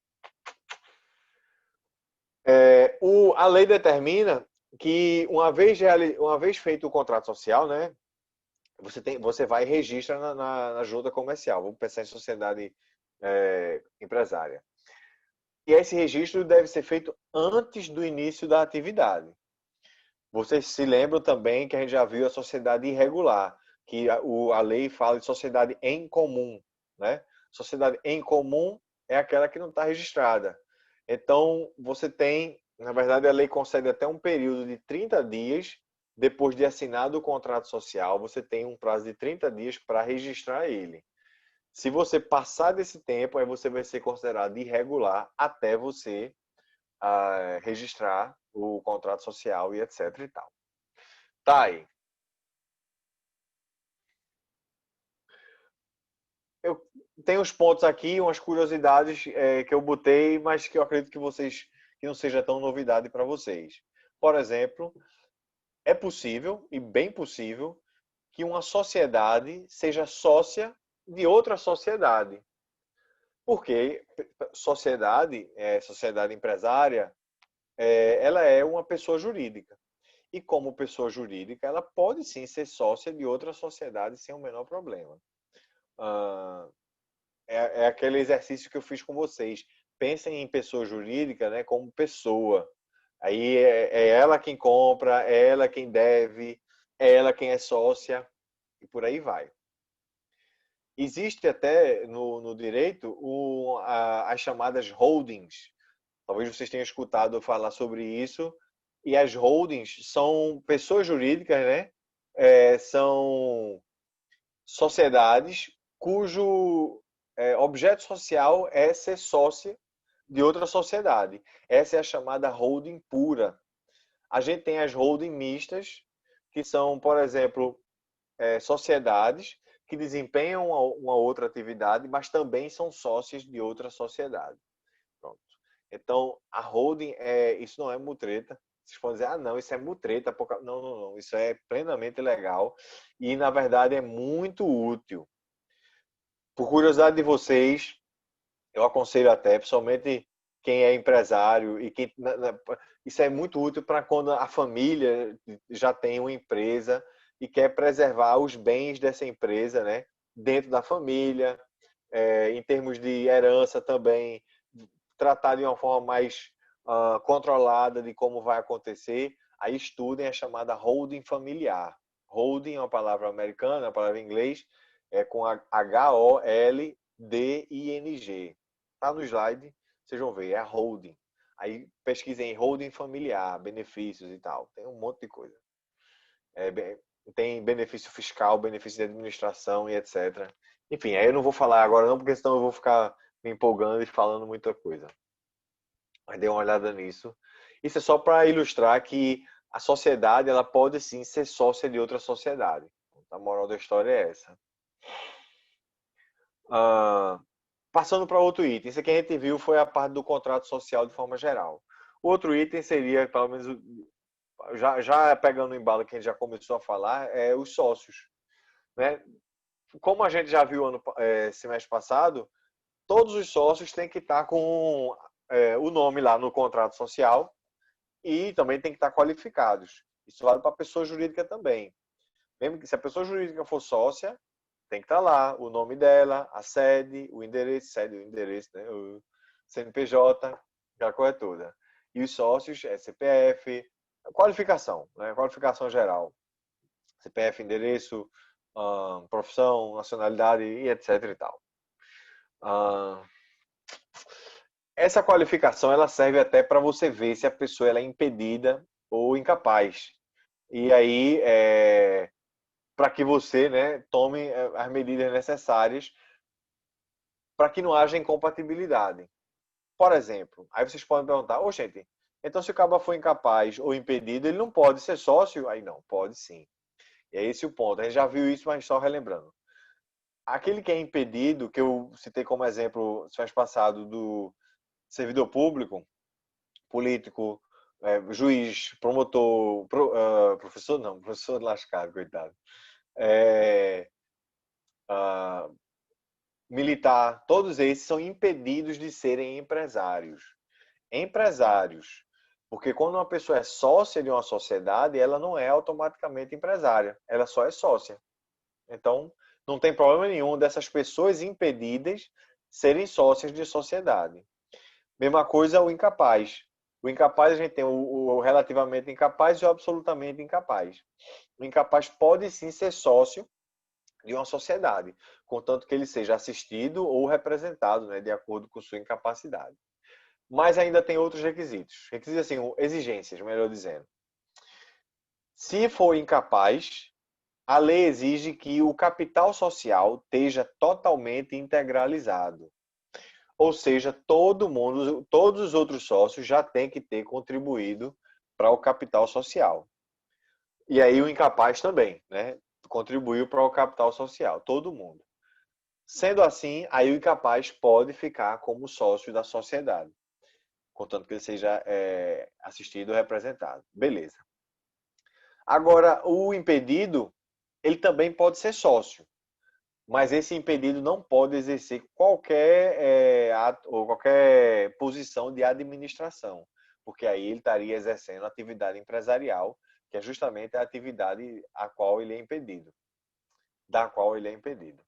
S1: A lei determina que uma vez feito o contrato social, né, você vai e registra na junta comercial. Vamos pensar em sociedade empresária. E esse registro deve ser feito antes do início da atividade. Vocês se lembram também que a gente já viu a sociedade irregular, que a lei fala de sociedade em comum, né? Sociedade em comum é aquela que não está registrada. Então, você tem, na verdade, a lei concede até um período de 30 dias depois de assinado o contrato social, você tem um prazo de 30 dias para registrar ele. Se você passar desse tempo, aí você vai ser considerado irregular até você registrar o contrato social e etc e tal. Tá aí. Eu tenho uns pontos aqui, umas curiosidades que eu botei, mas que eu acredito que não seja tão novidade para vocês. Por exemplo, é possível, e bem possível, que uma sociedade seja sócia de outra sociedade. Porque sociedade empresária, ela é uma pessoa jurídica. E como pessoa jurídica, ela pode sim ser sócia de outra sociedade sem o menor problema. É aquele exercício que eu fiz com vocês. Pensem em pessoa jurídica, né, como pessoa. Aí é ela quem compra, é ela quem deve, é ela quem é sócia e por aí vai. Existe até no direito as chamadas holdings. Talvez vocês tenham escutado falar sobre isso. E as holdings são pessoas jurídicas, né? São sociedades cujo objeto social é ser sócia de outra sociedade. Essa é a chamada holding pura. A gente tem as holding mistas, que são, por exemplo, sociedades que desempenham uma outra atividade, mas também são sócios de outra sociedade. Pronto. Então, a holding, isso não é mutreta. Vocês podem dizer, não, isso é mutreta. Não, não, não. Isso é plenamente legal e, na verdade, é muito útil. Por curiosidade de vocês, eu aconselho até, principalmente quem é empresário e quem isso é muito útil para quando a família já tem uma empresa e quer preservar os bens dessa empresa, né, dentro da família, em termos de herança também, tratar de uma forma mais controlada de como vai acontecer. Aí estudem a chamada holding familiar. Holding é uma palavra americana, uma palavra em inglês, é com Holding. Está no slide, vocês vão ver, é a holding. Aí pesquisem holding familiar, benefícios e tal. Tem um monte de coisa. Tem benefício fiscal, benefício de administração e etc. Enfim, aí eu não vou falar agora não, porque senão eu vou ficar me empolgando e falando muita coisa. Mas dê uma olhada nisso. Isso é só para ilustrar que a sociedade ela pode sim ser sócia de outra sociedade. A moral da história é essa. Passando para outro item. Isso aqui a gente viu foi a parte do contrato social de forma geral. O outro item seria, pelo menos, já pegando o embalo que a gente já começou a falar, é os sócios. Né? Como a gente já viu semestre passado, todos os sócios têm que estar com o nome lá no contrato social e também tem que estar qualificados. Isso vale para a pessoa jurídica também. Mesmo que se a pessoa jurídica for sócia, tem que estar lá o nome dela, a sede, o endereço, né? O CNPJ, aquela coisa toda. E os sócios é CPF, qualificação, né? Qualificação geral. CPF, endereço, profissão, nacionalidade e etc e tal. Essa qualificação ela serve até para você ver se a pessoa ela é impedida ou incapaz. E aí, para que você, né, tome as medidas necessárias para que não haja incompatibilidade. Por exemplo, aí vocês podem perguntar, ô gente, então se o cabo for incapaz ou impedido, ele não pode ser sócio? Aí não, pode sim. E é esse o ponto. A gente já viu isso, mas só relembrando. Aquele que é impedido, que eu citei como exemplo, semestre passado, do servidor público, político, juiz, promotor, professor não, professor lascado, coitado. Militar, todos esses são impedidos de serem empresários. Empresários. Porque quando uma pessoa é sócia de uma sociedade, ela não é automaticamente empresária, ela só é sócia. Então, não tem problema nenhum dessas pessoas impedidas serem sócias de sociedade. Mesma coisa o incapaz. O incapaz, a gente tem o relativamente incapaz e o absolutamente incapaz. O incapaz pode sim ser sócio de uma sociedade, contanto que ele seja assistido ou representado, né, de acordo com sua incapacidade. Mas ainda tem outros requisitos. Requisitos assim, exigências, melhor dizendo. Se for incapaz, a lei exige que o capital social esteja totalmente integralizado. Ou seja, todo mundo, todos os outros sócios já têm que ter contribuído para o capital social. E aí o incapaz também, né? Contribuiu para o capital social, todo mundo. Sendo assim, aí o incapaz pode ficar como sócio da sociedade, contanto que ele seja assistido ou representado. Beleza. Agora, o impedido, ele também pode ser sócio, mas esse impedido não pode exercer qualquer ato ou qualquer posição de administração, porque aí ele estaria exercendo atividade empresarial, que é justamente a atividade a qual ele é impedido, da qual ele é impedido.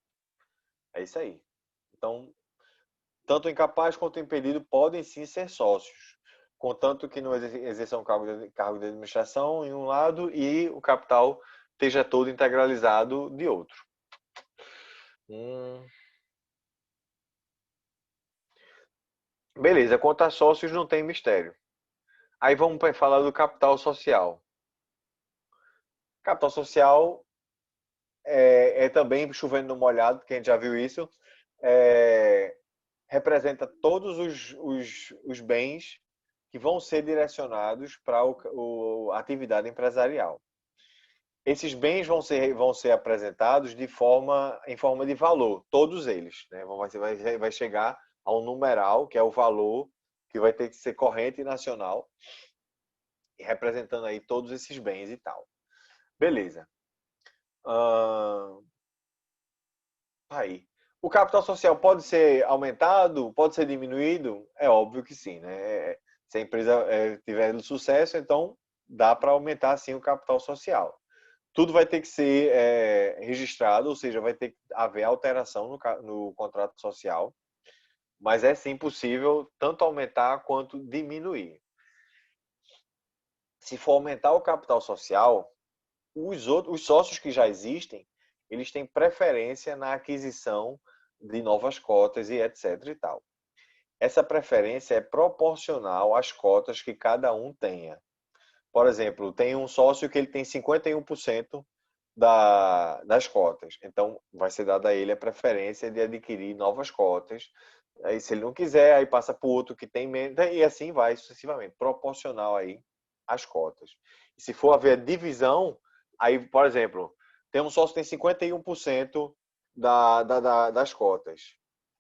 S1: É isso aí. Então, tanto o incapaz quanto o impedido podem sim ser sócios, contanto que não exerçam cargo de administração em um lado e o capital esteja todo integralizado de outro. Beleza, quanto a sócios não tem mistério. Aí vamos falar do capital social. Capital social é também chovendo no molhado, porque a gente já viu isso. Representa todos os bens que vão ser direcionados para a atividade empresarial. Esses bens vão ser apresentados em forma de valor, todos eles. Né? Vai chegar a um numeral, que é o valor que vai ter que ser corrente e nacional, representando aí todos esses bens e tal. Beleza. Aí. O capital social pode ser aumentado, pode ser diminuído? É óbvio que sim, né? Se a empresa tiver sucesso, então dá para aumentar sim o capital social. Tudo vai ter que ser registrado, ou seja, vai ter que haver alteração no contrato social, mas é sim possível tanto aumentar quanto diminuir. Se for aumentar o capital social, os sócios que já existem, eles têm preferência na aquisição de novas cotas e etc e tal. Essa preferência é proporcional às cotas que cada um tenha. Por exemplo, tem um sócio que ele tem 51% das cotas. Então, vai ser dada a ele a preferência de adquirir novas cotas. Aí, se ele não quiser, aí passa para o outro que tem menos, e assim vai sucessivamente, proporcional aí às cotas. E se for haver divisão, aí, por exemplo, tem um sócio que tem 51% das cotas.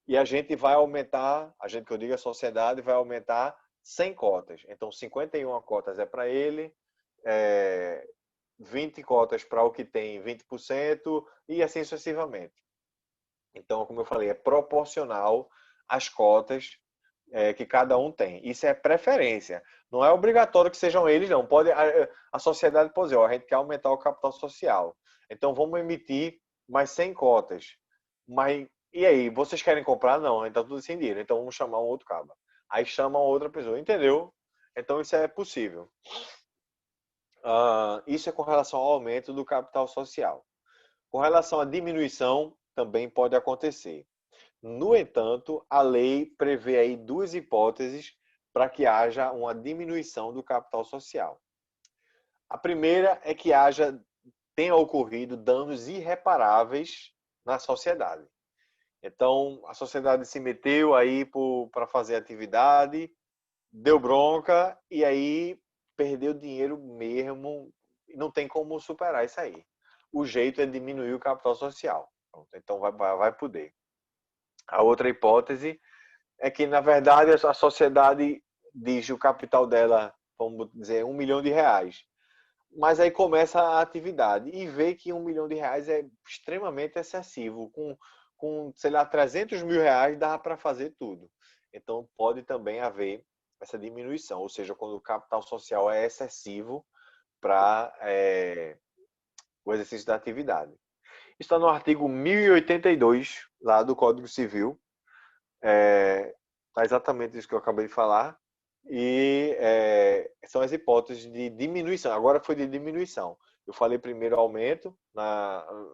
S1: E a gente vai aumentar, a gente que eu digo a sociedade, vai aumentar 100 cotas. Então, 51 cotas é para ele, 20 cotas para o que tem 20% e assim sucessivamente. Então, como eu falei, é proporcional às cotas que cada um tem. Isso é preferência. Não é obrigatório que sejam eles, não. Pode, a sociedade pode dizer, ó, a gente quer aumentar o capital social. Então, vamos emitir mais 100 cotas. Mas, e aí, vocês querem comprar? Não, a gente está tudo sem dinheiro. Então, vamos chamar um outro cabo. Aí chama outra pessoa. Entendeu? Então, isso é possível. Isso é com relação ao aumento do capital social. Com relação à diminuição, também pode acontecer. No entanto, a lei prevê aí duas hipóteses para que haja uma diminuição do capital social. A primeira é que tenha ocorrido danos irreparáveis na sociedade. Então, a sociedade se meteu aí para fazer atividade, deu bronca e aí perdeu dinheiro mesmo, e não tem como superar isso aí. O jeito é diminuir o capital social. Então vai poder. A outra hipótese é que, na verdade, a sociedade diz o capital dela, vamos dizer, R$ 1 milhão. Mas aí começa a atividade e vê que R$ 1 milhão é extremamente excessivo. Sei lá, R$ 300 mil dá para fazer tudo. Então, pode também haver essa diminuição, ou seja, quando o capital social é excessivo para o exercício da atividade. Está no artigo 1082, lá do Código Civil. Tá exatamente isso que eu acabei de falar. E são as hipóteses de diminuição. Agora foi de diminuição. Eu falei primeiro aumento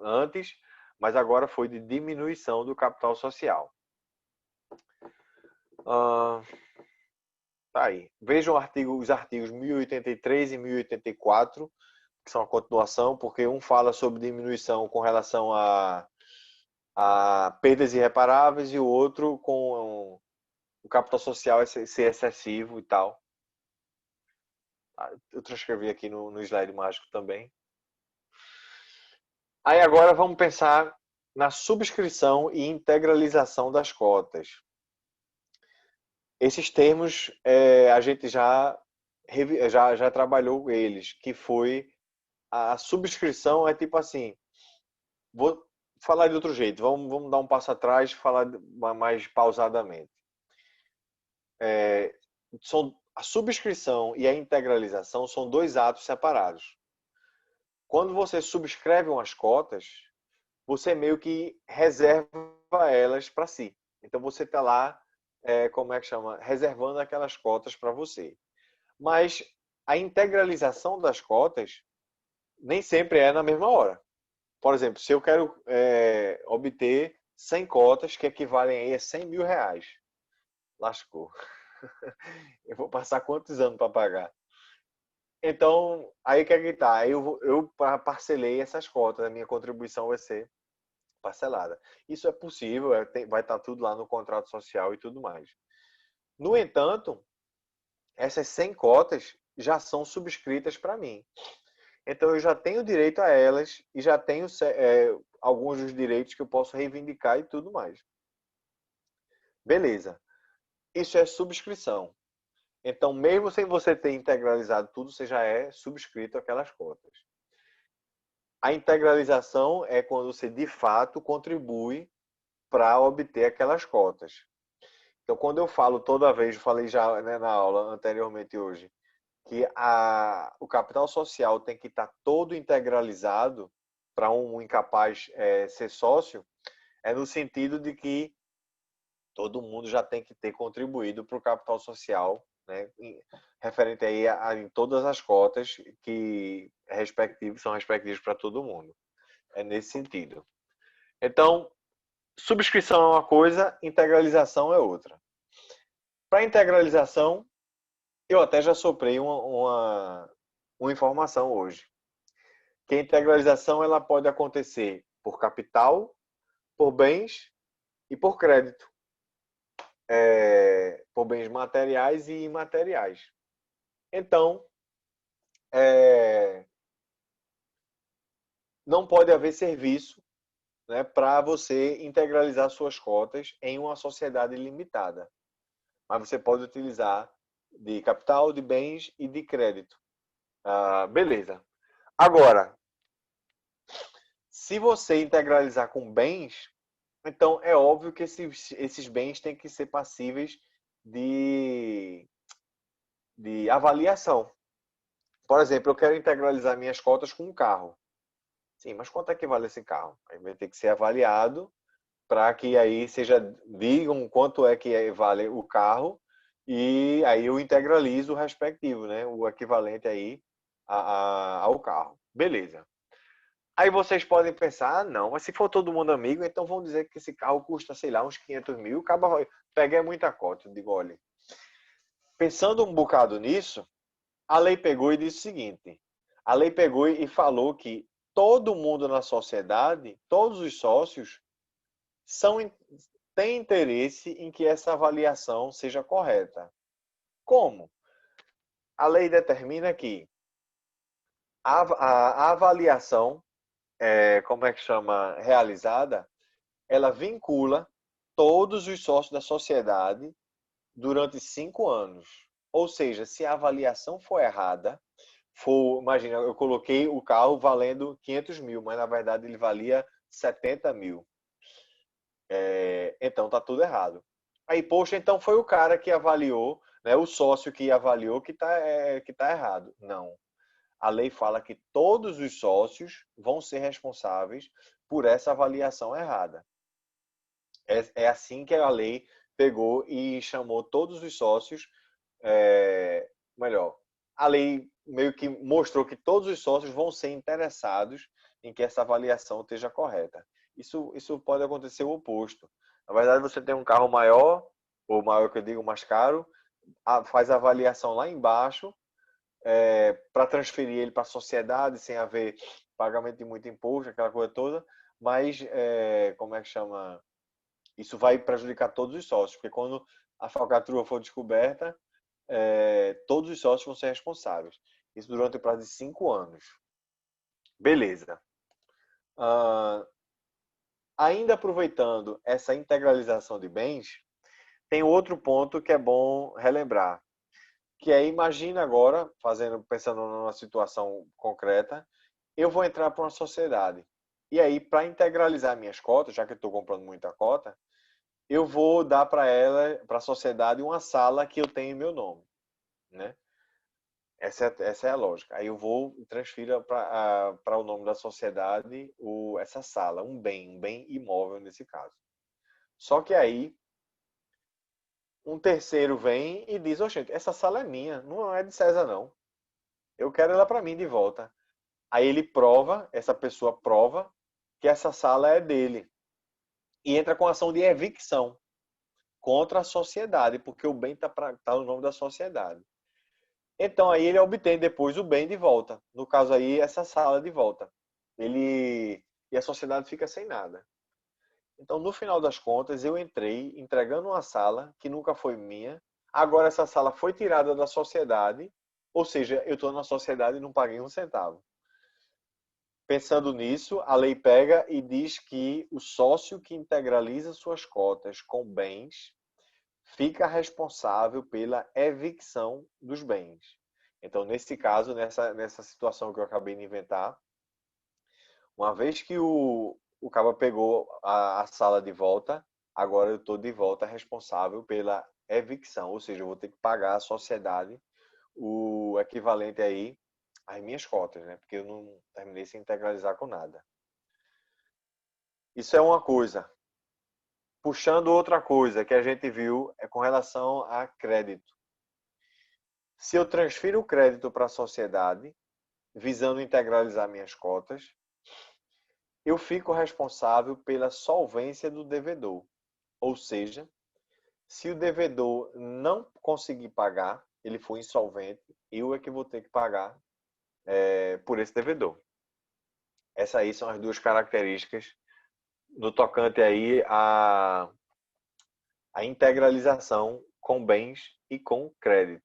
S1: antes, mas agora foi de diminuição do capital social. Tá aí. Vejam os artigos 1083 e 1084, que são a continuação, porque um fala sobre diminuição com relação a perdas irreparáveis e o outro com o capital social ser excessivo e tal. Eu transcrevi aqui no slide mágico também. Aí agora vamos pensar na subscrição e integralização das cotas. Esses termos a gente já trabalhou eles, que foi a subscrição é tipo assim, vou falar de outro jeito, vamos dar um passo atrás e falar mais pausadamente. A subscrição e a integralização são dois atos separados. Quando você subscreve umas cotas, você meio que reserva elas para si. Então você está lá, como é que chama? Reservando aquelas cotas para você. Mas a integralização das cotas nem sempre é na mesma hora. Por exemplo, se eu quero obter 100 cotas que equivalem a R$ 100 mil, lascou. Eu vou passar quantos anos para pagar? Então, aí que é que tá. Eu parcelei essas cotas, a minha contribuição vai ser parcelada. Isso é possível, vai estar tudo lá no contrato social e tudo mais. No entanto, essas 100 cotas já são subscritas para mim. Então, eu já tenho direito a elas e já tenho alguns dos direitos que eu posso reivindicar e tudo mais. Beleza. Isso é subscrição. Então, mesmo sem você ter integralizado tudo, você já é subscrito aquelas cotas. A integralização é quando você, de fato, contribui para obter aquelas cotas. Então, quando eu falo toda vez, eu falei já, né, na aula anteriormente hoje, que o capital social tem que estar todo integralizado para um incapaz ser sócio, é no sentido de que todo mundo já tem que ter contribuído para o capital social, né, referente aí em todas as cotas que são respectivas para todo mundo. É nesse sentido. Então, subscrição é uma coisa, integralização é outra. Para integralização, eu até já soprei uma informação hoje. Que a integralização ela pode acontecer por capital, por bens e por crédito. Por bens materiais e imateriais. Então, não pode haver serviço, né, para você integralizar suas cotas em uma sociedade limitada. Mas você pode utilizar de capital, de bens e de crédito. Beleza. Agora, se você integralizar com bens, então é óbvio que esses bens têm que ser passíveis de avaliação. Por exemplo, eu quero integralizar minhas cotas com um carro. Sim, mas quanto é que vale esse carro? Aí vai ter que ser avaliado para que aí digam quanto é que vale o carro e aí eu integralizo o respectivo, né? O equivalente aí ao carro. Beleza. Aí vocês podem pensar, não, mas se for todo mundo amigo, então vão dizer que esse carro custa, sei lá, uns 500 mil, pega muita cota. Eu digo, olha, pensando um bocado nisso, a lei pegou e disse o seguinte, a lei pegou e falou que todo mundo na sociedade, todos os sócios, têm interesse em que essa avaliação seja correta. Como? A lei determina que a avaliação, como é que chama, realizada, ela vincula todos os sócios da sociedade durante 5 anos. Ou seja, se a avaliação for errada, imagina, eu coloquei o carro valendo 500 mil, mas na verdade ele valia 70 mil. Então tá tudo errado. Aí, poxa, então foi o cara que avaliou, né, o sócio que avaliou que tá errado. Não. A lei fala que todos os sócios vão ser responsáveis por essa avaliação errada. É assim que a lei pegou e chamou todos os sócios, melhor, a lei meio que mostrou que todos os sócios vão ser interessados em que essa avaliação esteja correta. Isso pode acontecer o oposto. Na verdade, você tem um carro maior, ou maior que eu digo, mais caro, faz a avaliação lá embaixo, para transferir ele para a sociedade sem haver pagamento de muito imposto, aquela coisa toda, mas, como é que chama? Isso vai prejudicar todos os sócios, porque quando a falcatrua for descoberta, todos os sócios vão ser responsáveis. Isso durante o prazo de 5 anos. Beleza. Ainda aproveitando essa integralização de bens, tem outro ponto que é bom relembrar, que imagina agora, pensando numa situação concreta, eu vou entrar para uma sociedade. E aí, para integralizar minhas cotas, já que eu estou comprando muita cota, eu vou dar para a sociedade, uma sala que eu tenho em meu nome, né? Essa é a lógica. Aí eu vou e transfiro para o nome da sociedade essa sala, um bem imóvel nesse caso. Só que aí um terceiro vem e diz, oxente, essa sala é minha, não é de César não. Eu quero ela para mim de volta. Aí essa pessoa prova que essa sala é dele. E entra com ação de evicção contra a sociedade, porque o bem está no nome da sociedade. Então aí ele obtém depois o bem de volta. No caso aí, essa sala de volta. E a sociedade fica sem nada. Então, no final das contas, eu entrei entregando uma sala que nunca foi minha. Agora essa sala foi tirada da sociedade, ou seja, eu estou na sociedade e não paguei um centavo. Pensando nisso, a lei pega e diz que o sócio que integraliza suas cotas com bens fica responsável pela evicção dos bens. Então, nesse caso, nessa situação que eu acabei de inventar, uma vez que o cara pegou a sala de volta, agora eu estou de volta responsável pela evicção, ou seja, eu vou ter que pagar à sociedade o equivalente aí às minhas cotas, né? Porque eu não terminei sem integralizar com nada. Isso é uma coisa. Puxando outra coisa que a gente viu é com relação a crédito. Se eu transfiro o crédito para a sociedade, visando integralizar minhas cotas, eu fico responsável pela solvência do devedor. Ou seja, se o devedor não conseguir pagar, ele for insolvente, eu é que vou ter que pagar por esse devedor. Essas aí são as duas características no tocante aí a integralização com bens e com crédito.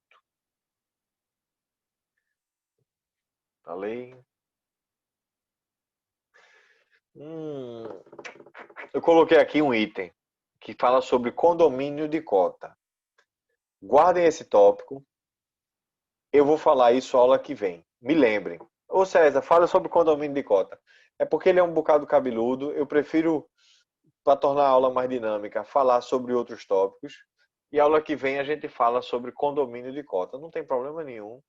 S1: Falei. Eu coloquei aqui um item que fala sobre condomínio de cota. Guardem esse tópico. Eu vou falar isso aula que vem. Me lembrem. Ô César, fala sobre condomínio de cota. É porque ele é um bocado cabeludo. Eu prefiro, para tornar a aula mais dinâmica, falar sobre outros tópicos. E a aula que vem a gente fala sobre condomínio de cota. Não tem problema nenhum.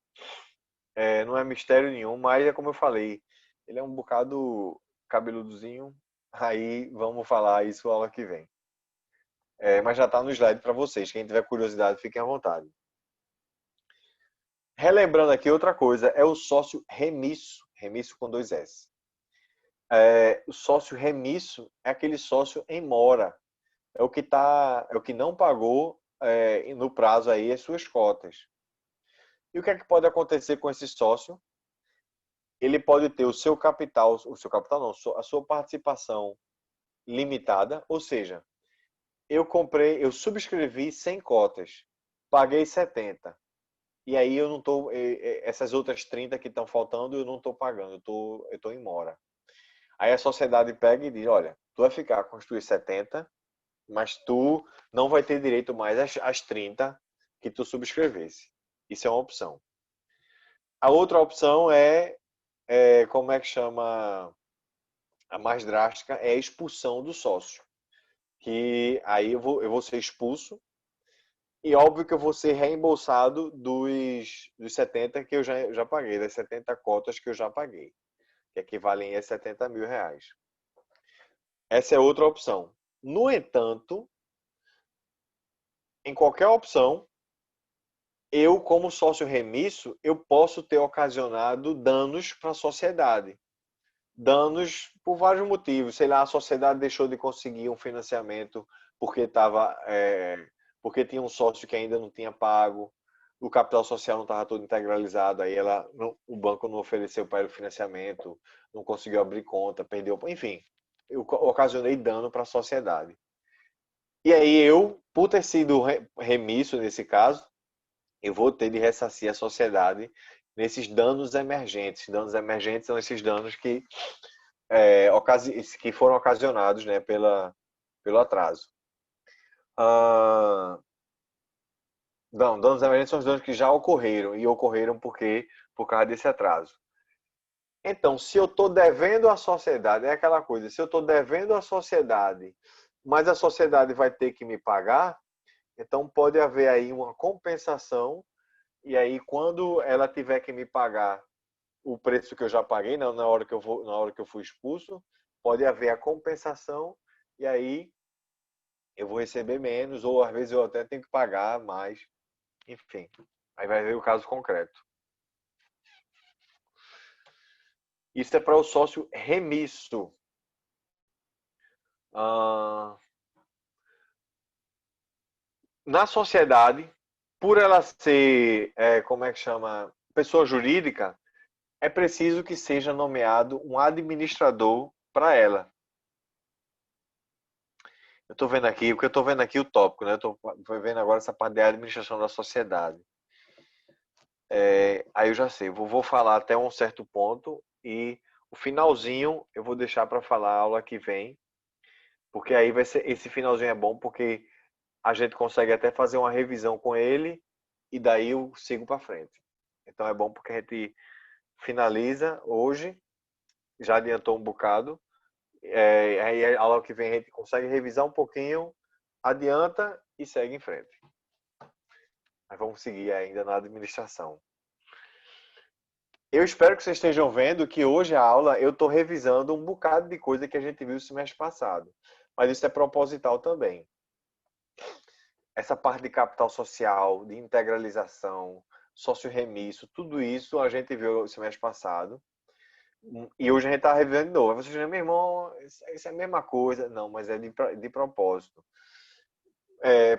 S1: Não é mistério nenhum, mas é como eu falei. Ele é um bocado cabeludozinho. Aí vamos falar isso a aula que vem. Mas já está no slide para vocês. Quem tiver curiosidade, fiquem à vontade. Relembrando aqui outra coisa, é o sócio remisso. Remisso com 2 S. O sócio remisso é aquele sócio em mora. É o que não pagou no prazo aí as suas cotas. E o que é que pode acontecer com esse sócio? Ele pode ter o seu capital não, a sua participação limitada, ou seja, eu subscrevi 100 cotas, paguei 70. E aí eu não tô, essas outras 30 que estão faltando, eu não estou pagando, eu tô em mora. Aí a sociedade pega e diz, olha, tu vai ficar com as tuas 70, mas tu não vai ter direito mais às 30 que tu subscrevesse. Isso é uma opção. A outra opção como é que chama, a mais drástica, é a expulsão do sócio. Que aí eu vou ser expulso. E óbvio que eu vou ser reembolsado dos 70 que eu já paguei, das 70 cotas que eu já paguei, que equivalem a 70 mil reais. Essa é outra opção. No entanto, em qualquer opção, eu, como sócio remisso, eu posso ter ocasionado danos para a sociedade. Danos por vários motivos. Sei lá, a sociedade deixou de conseguir um financiamento porque tinha um sócio que ainda não tinha pago, o capital social não estava todo integralizado, aí o banco não ofereceu para ele o financiamento, não conseguiu abrir conta, perdeu, enfim, eu ocasionei dano para a sociedade. E aí eu, por ter sido remisso nesse caso, eu vou ter de ressarcir a sociedade nesses danos emergentes. Danos emergentes são esses danos que foram ocasionados, né, pelo atraso. Não, danos emergentes são os danos que já ocorreram e ocorreram por causa desse atraso. Então, se eu estou devendo à sociedade, é aquela coisa, se eu estou devendo à sociedade, mas a sociedade vai ter que me pagar, então pode haver aí uma compensação, e aí quando ela tiver que me pagar o preço que eu já paguei, na hora que eu fui expulso, pode haver a compensação, e aí eu vou receber menos, ou às vezes eu até tenho que pagar mais, enfim. Aí vai ver o caso concreto. Isso é para o sócio remisso. Na sociedade, por ela ser, como é que chama, pessoa jurídica, é preciso que seja nomeado um administrador para ela. Eu estou vendo aqui, porque eu estou vendo aqui o tópico, né? Eu estou vendo agora essa parte da administração da sociedade. Aí eu já sei, vou falar até um certo ponto e o finalzinho eu vou deixar para falar a aula que vem, porque aí esse finalzinho é bom porque a gente consegue até fazer uma revisão com ele e daí eu sigo para frente. Então é bom porque a gente finaliza hoje, já adiantou um bocado Aí a aula que vem a gente consegue revisar um pouquinho, adianta e segue em frente. Mas vamos seguir ainda na administração. Eu espero que vocês estejam vendo que hoje a aula eu estou revisando um bocado de coisa que a gente viu no semestre passado. Mas isso é proposital também. Essa parte de capital social, de integralização, sócio remisso, tudo isso a gente viu no semestre passado. E hoje a gente está revisando de novo. Aí você diz, meu irmão, isso é a mesma coisa. Não, mas é de propósito.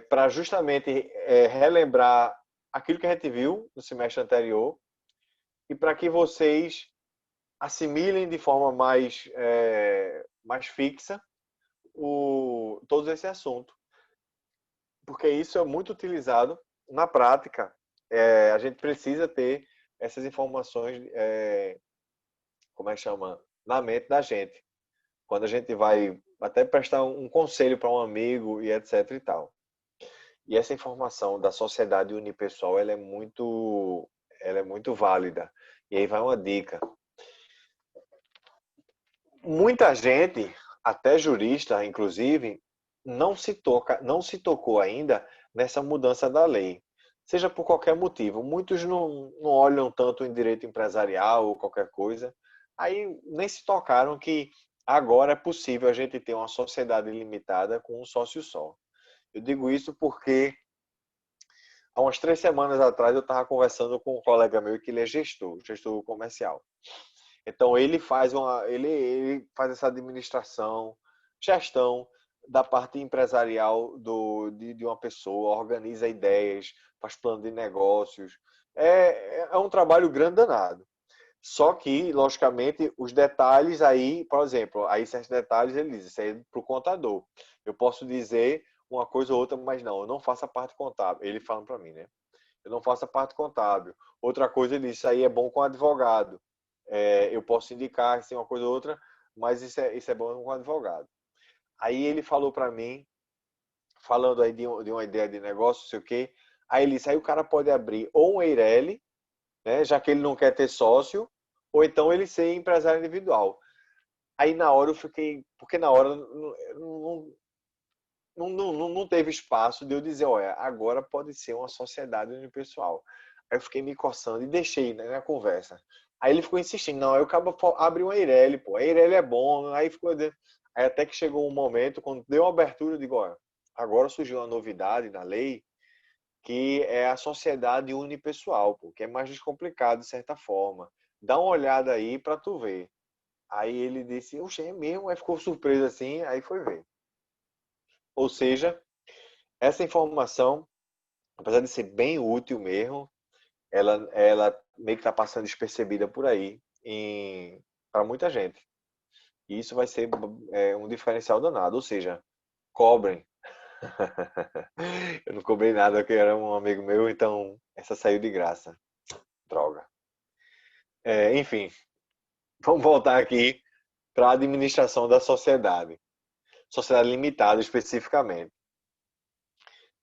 S1: Para justamente relembrar aquilo que a gente viu no semestre anterior e para que vocês assimilem de forma mais fixa todo esse assunto. Porque isso é muito utilizado na prática. A gente precisa ter essas informações, como é que chama? Na mente da gente. Quando a gente vai até prestar um conselho para um amigo e etc e tal. E essa informação da sociedade unipessoal, ela é muito válida. E aí vai uma dica. Muita gente, até jurista, inclusive, não se tocou ainda nessa mudança da lei. Seja por qualquer motivo. Muitos não olham tanto em direito empresarial ou qualquer coisa. Aí nem se tocaram que agora é possível a gente ter uma sociedade limitada com um sócio só. Eu digo isso porque há umas 3 semanas atrás eu estava conversando com um colega meu que ele é gestor comercial. Então ele faz essa administração, gestão da parte empresarial de uma pessoa, organiza ideias, faz plano de negócios. É um trabalho grande danado. Só que, logicamente, os detalhes aí, por exemplo, aí certos detalhes ele diz, isso aí é para o contador. Eu posso dizer uma coisa ou outra, mas não, eu não faço a parte contábil. Ele fala para mim, né? Eu não faço a parte contábil. Outra coisa, ele disse, isso aí é bom com advogado. Eu posso indicar se tem uma coisa ou outra, mas isso é bom com advogado. Aí ele falou para mim, falando aí de uma ideia de negócio, não sei o quê. Aí ele disse, aí o cara pode abrir ou um Eireli, né, já que ele não quer ter sócio, ou então ele ser empresário individual. Aí na hora eu fiquei, porque na hora não teve espaço de eu dizer, olha, agora pode ser uma sociedade unipessoal. Aí eu fiquei me coçando e deixei, né, na conversa. Aí ele ficou insistindo, não, eu acabo abrir uma Eireli, pô, a Eireli é bom, aí ficou, aí até que chegou um momento, quando deu uma abertura, eu digo, olha, agora surgiu uma novidade na lei, que é a sociedade unipessoal, pô, que é mais descomplicado de certa forma. Dá uma olhada aí para tu ver. Aí ele disse, oxe, é mesmo? Aí ficou surpreso assim, aí foi ver. Ou seja, essa informação, apesar de ser bem útil mesmo, ela meio que está passando despercebida por aí para muita gente. E isso vai ser um diferencial danado. Ou seja, cobrem. Eu não cobrei nada, que era um amigo meu, então essa saiu de graça. Droga. Enfim, vamos voltar aqui para a administração da sociedade. Sociedade limitada especificamente.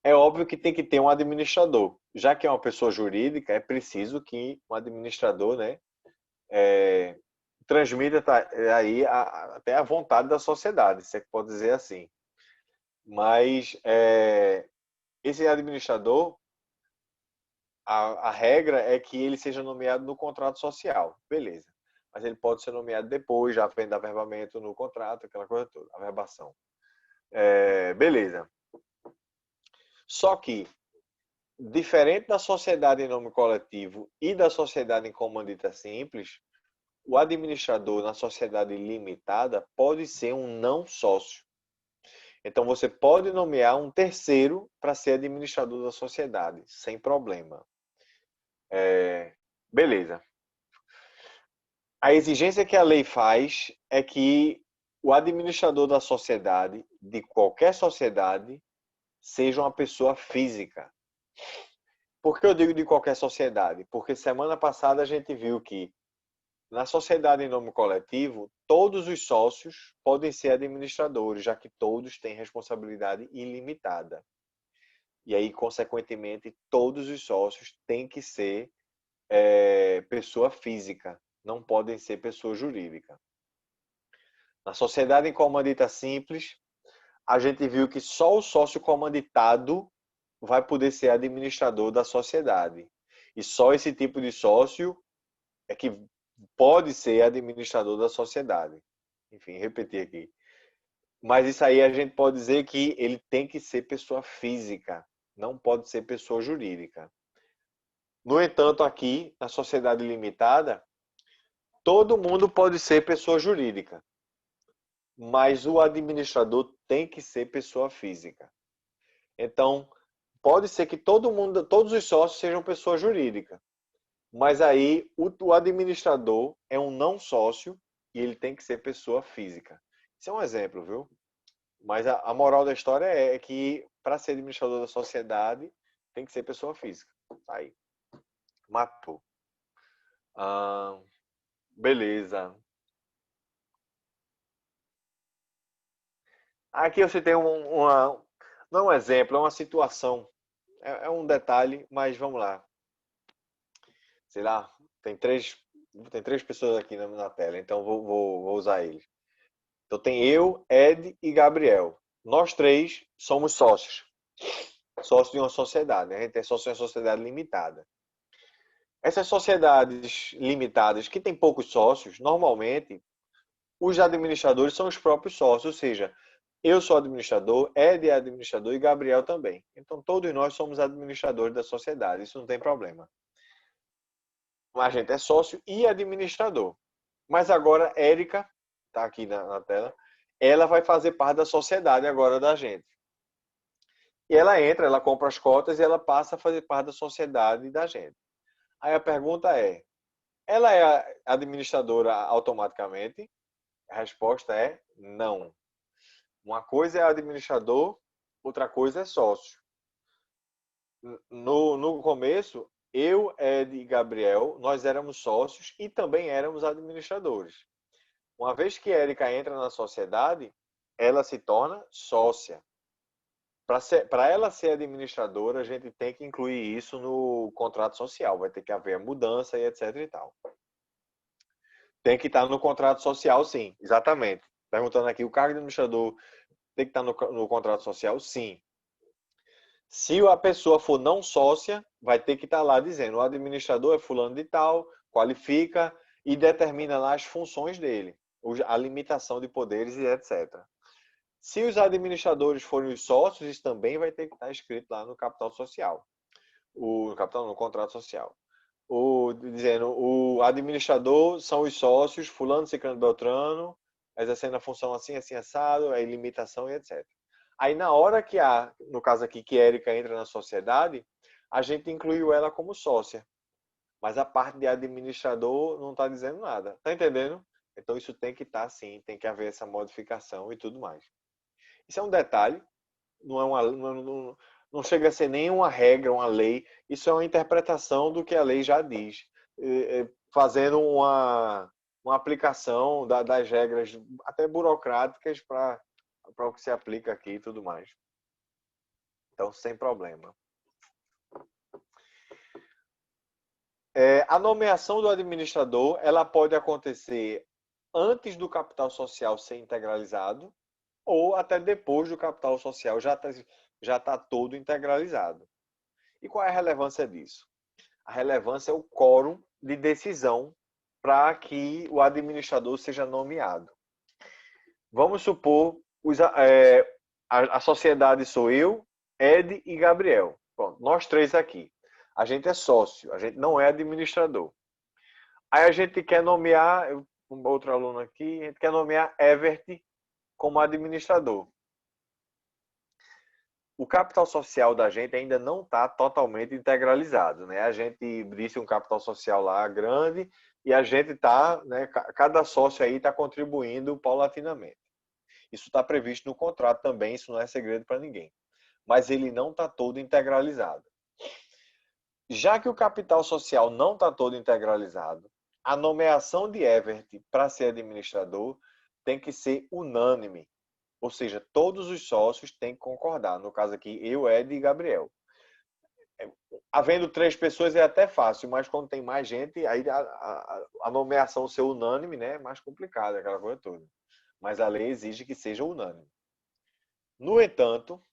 S1: É óbvio que tem que ter um administrador. Já que é uma pessoa jurídica, é preciso que um administrador, né, transmita aí até a vontade da sociedade, se é que pode dizer assim. Mas esse administrador, a regra é que ele seja nomeado no contrato social. Beleza. Mas ele pode ser nomeado depois, já vem averbamento no contrato, aquela coisa toda, averbação. Beleza. Só que, diferente da sociedade em nome coletivo e da sociedade em comandita simples, o administrador na sociedade limitada pode ser um não sócio. Então, você pode nomear um terceiro para ser administrador da sociedade, sem problema. Beleza. A exigência que a lei faz é que o administrador da sociedade, de qualquer sociedade, seja uma pessoa física. Por que eu digo de qualquer sociedade? Porque semana passada a gente viu que na sociedade em nome coletivo, todos os sócios podem ser administradores, já que todos têm responsabilidade ilimitada. E aí, consequentemente, todos os sócios têm que ser pessoa física, não podem ser pessoa jurídica. Na sociedade em comandita simples, a gente viu que só o sócio comanditado vai poder ser administrador da sociedade. E só esse tipo de sócio é que pode ser administrador da sociedade. Enfim, repetir aqui. Mas isso aí a gente pode dizer que ele tem que ser pessoa física, não pode ser pessoa jurídica. No entanto, aqui, na sociedade limitada, todo mundo pode ser pessoa jurídica, mas o administrador tem que ser pessoa física. Então, pode ser que todo mundo, todos os sócios sejam pessoa jurídica, mas aí o administrador é um não sócio e ele tem que ser pessoa física. Isso é um exemplo, viu? Mas a moral da história é que para ser administrador da sociedade tem que ser pessoa física. Aí, matou. Ah, beleza. Aqui eu citei não é um exemplo, é uma situação. É um detalhe, mas vamos lá. Sei lá, tem três pessoas aqui na tela, então vou usar eles. Então tem eu, Ed e Gabriel. Nós três somos sócios. Sócios de uma sociedade, né? A gente é sócio de uma sociedade limitada. Essas sociedades limitadas que têm poucos sócios, normalmente os administradores são os próprios sócios, ou seja, eu sou administrador, Ed é administrador e Gabriel também. Então todos nós somos administradores da sociedade, isso não tem problema. A gente é sócio e administrador. Mas agora, Érica, está aqui na tela, ela vai fazer parte da sociedade agora da gente. E ela entra, ela compra as cotas e ela passa a fazer parte da sociedade da gente. Aí a pergunta é, ela é administradora automaticamente? A resposta é não. Uma coisa é administrador, outra coisa é sócio. No começo, eu, Ed e Gabriel, nós éramos sócios e também éramos administradores. Uma vez que a Érica entra na sociedade, ela se torna sócia. Para ela ser administradora, a gente tem que incluir isso no contrato social. Vai ter que haver mudança e etc e tal. Tem que estar no contrato social, sim. Exatamente. Perguntando aqui, o cargo de administrador tem que estar no contrato social? Sim. Se a pessoa for não sócia, vai ter que estar lá dizendo o administrador é fulano de tal, qualifica e determina lá as funções dele, a limitação de poderes e etc. Se os administradores forem os sócios, isso também vai ter que estar escrito lá no capital social, no contrato social. Dizendo o administrador são os sócios, fulano, ciclano, beltrano, exercendo a função assim, assim, assado, a limitação e etc. Aí na hora que no caso aqui, que a Érica entra na sociedade, a gente incluiu ela como sócia. Mas a parte de administrador não está dizendo nada. Tá entendendo? Então isso tem que estar sim, tem que haver essa modificação e tudo mais. Isso é um detalhe, não chega a ser nenhuma regra, uma lei. Isso é uma interpretação do que a lei já diz, fazendo uma aplicação das regras, até burocráticas, para o que se aplica aqui e tudo mais. Então, sem problema. A nomeação do administrador, ela pode acontecer antes do capital social ser integralizado ou até depois do capital social já tá todo integralizado. E qual é a relevância disso? A relevância é o quórum de decisão para que o administrador seja nomeado. Vamos supor, a sociedade sou eu, Ed e Gabriel. Pronto, nós três aqui. A gente é sócio, a gente não é administrador. Aí a gente quer nomear, um outro aluno aqui, a gente quer nomear Evert como administrador. O capital social da gente ainda não está totalmente integralizado, né? A gente disse um capital social lá grande e a gente está, né? Cada sócio aí está contribuindo paulatinamente. Isso está previsto no contrato também, isso não é segredo para ninguém. Mas ele não está todo integralizado. Já que o capital social não está todo integralizado, a nomeação de Evert para ser administrador tem que ser unânime. Ou seja, todos os sócios têm que concordar. No caso aqui, eu, Ed e Gabriel. Havendo 3 pessoas é até fácil, mas quando tem mais gente, aí a nomeação ser unânime, né, é mais complicada, aquela coisa toda. mas a lei exige que seja unânime. No entanto,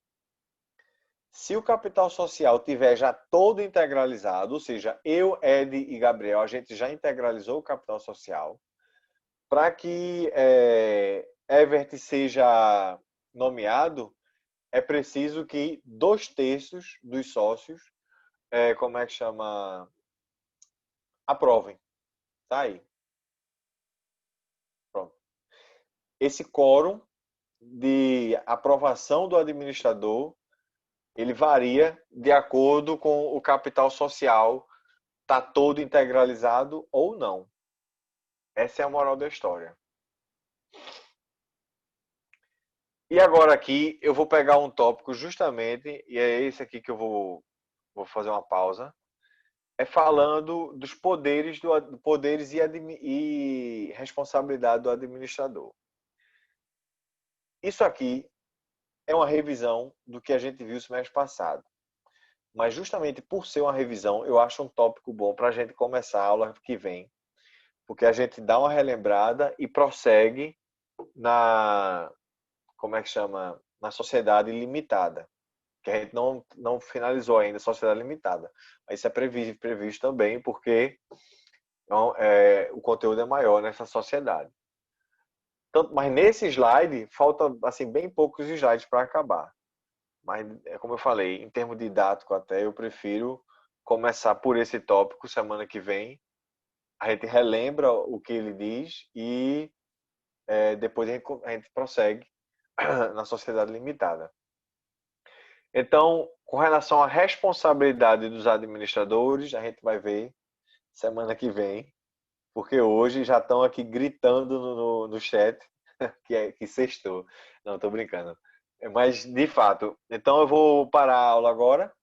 S1: se o capital social tiver já todo integralizado, ou seja, eu, Ed e Gabriel, a gente já integralizou o capital social, para que Evert seja nomeado, é preciso que 2/3 dos sócios, como é que chama, aprovem. Tá aí. Pronto. Esse quórum de aprovação do administrador, ele varia de acordo com o capital social tá todo integralizado ou não. Essa é a moral da história. E agora aqui eu vou pegar um tópico justamente, e é esse aqui que eu vou fazer uma pausa, é falando dos poderes, poderes e responsabilidade do administrador. Isso aqui é uma revisão do que a gente viu semestre passado. Mas justamente por ser uma revisão, eu acho um tópico bom para a gente começar a aula que vem, porque a gente dá uma relembrada e prossegue na, como é que chama, na sociedade limitada, que a gente não finalizou ainda a sociedade limitada. Mas isso é previsto também, porque o conteúdo é maior nessa sociedade. Mas nesse slide, falta assim, bem poucos slides para acabar. Mas, como eu falei, em termos didático até, eu prefiro começar por esse tópico semana que vem. A gente relembra o que ele diz e depois a gente prossegue na sociedade limitada. Então, com relação à responsabilidade dos administradores, a gente vai ver semana que vem, porque hoje já estão aqui gritando no chat que sextou. Não, estou brincando. Mas, de fato, então eu vou parar a aula agora,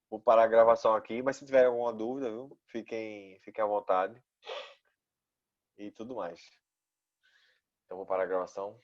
S1: vou parar a gravação aqui, mas se tiver alguma dúvida, viu, fiquem à vontade e tudo mais. Então, vou parar a gravação.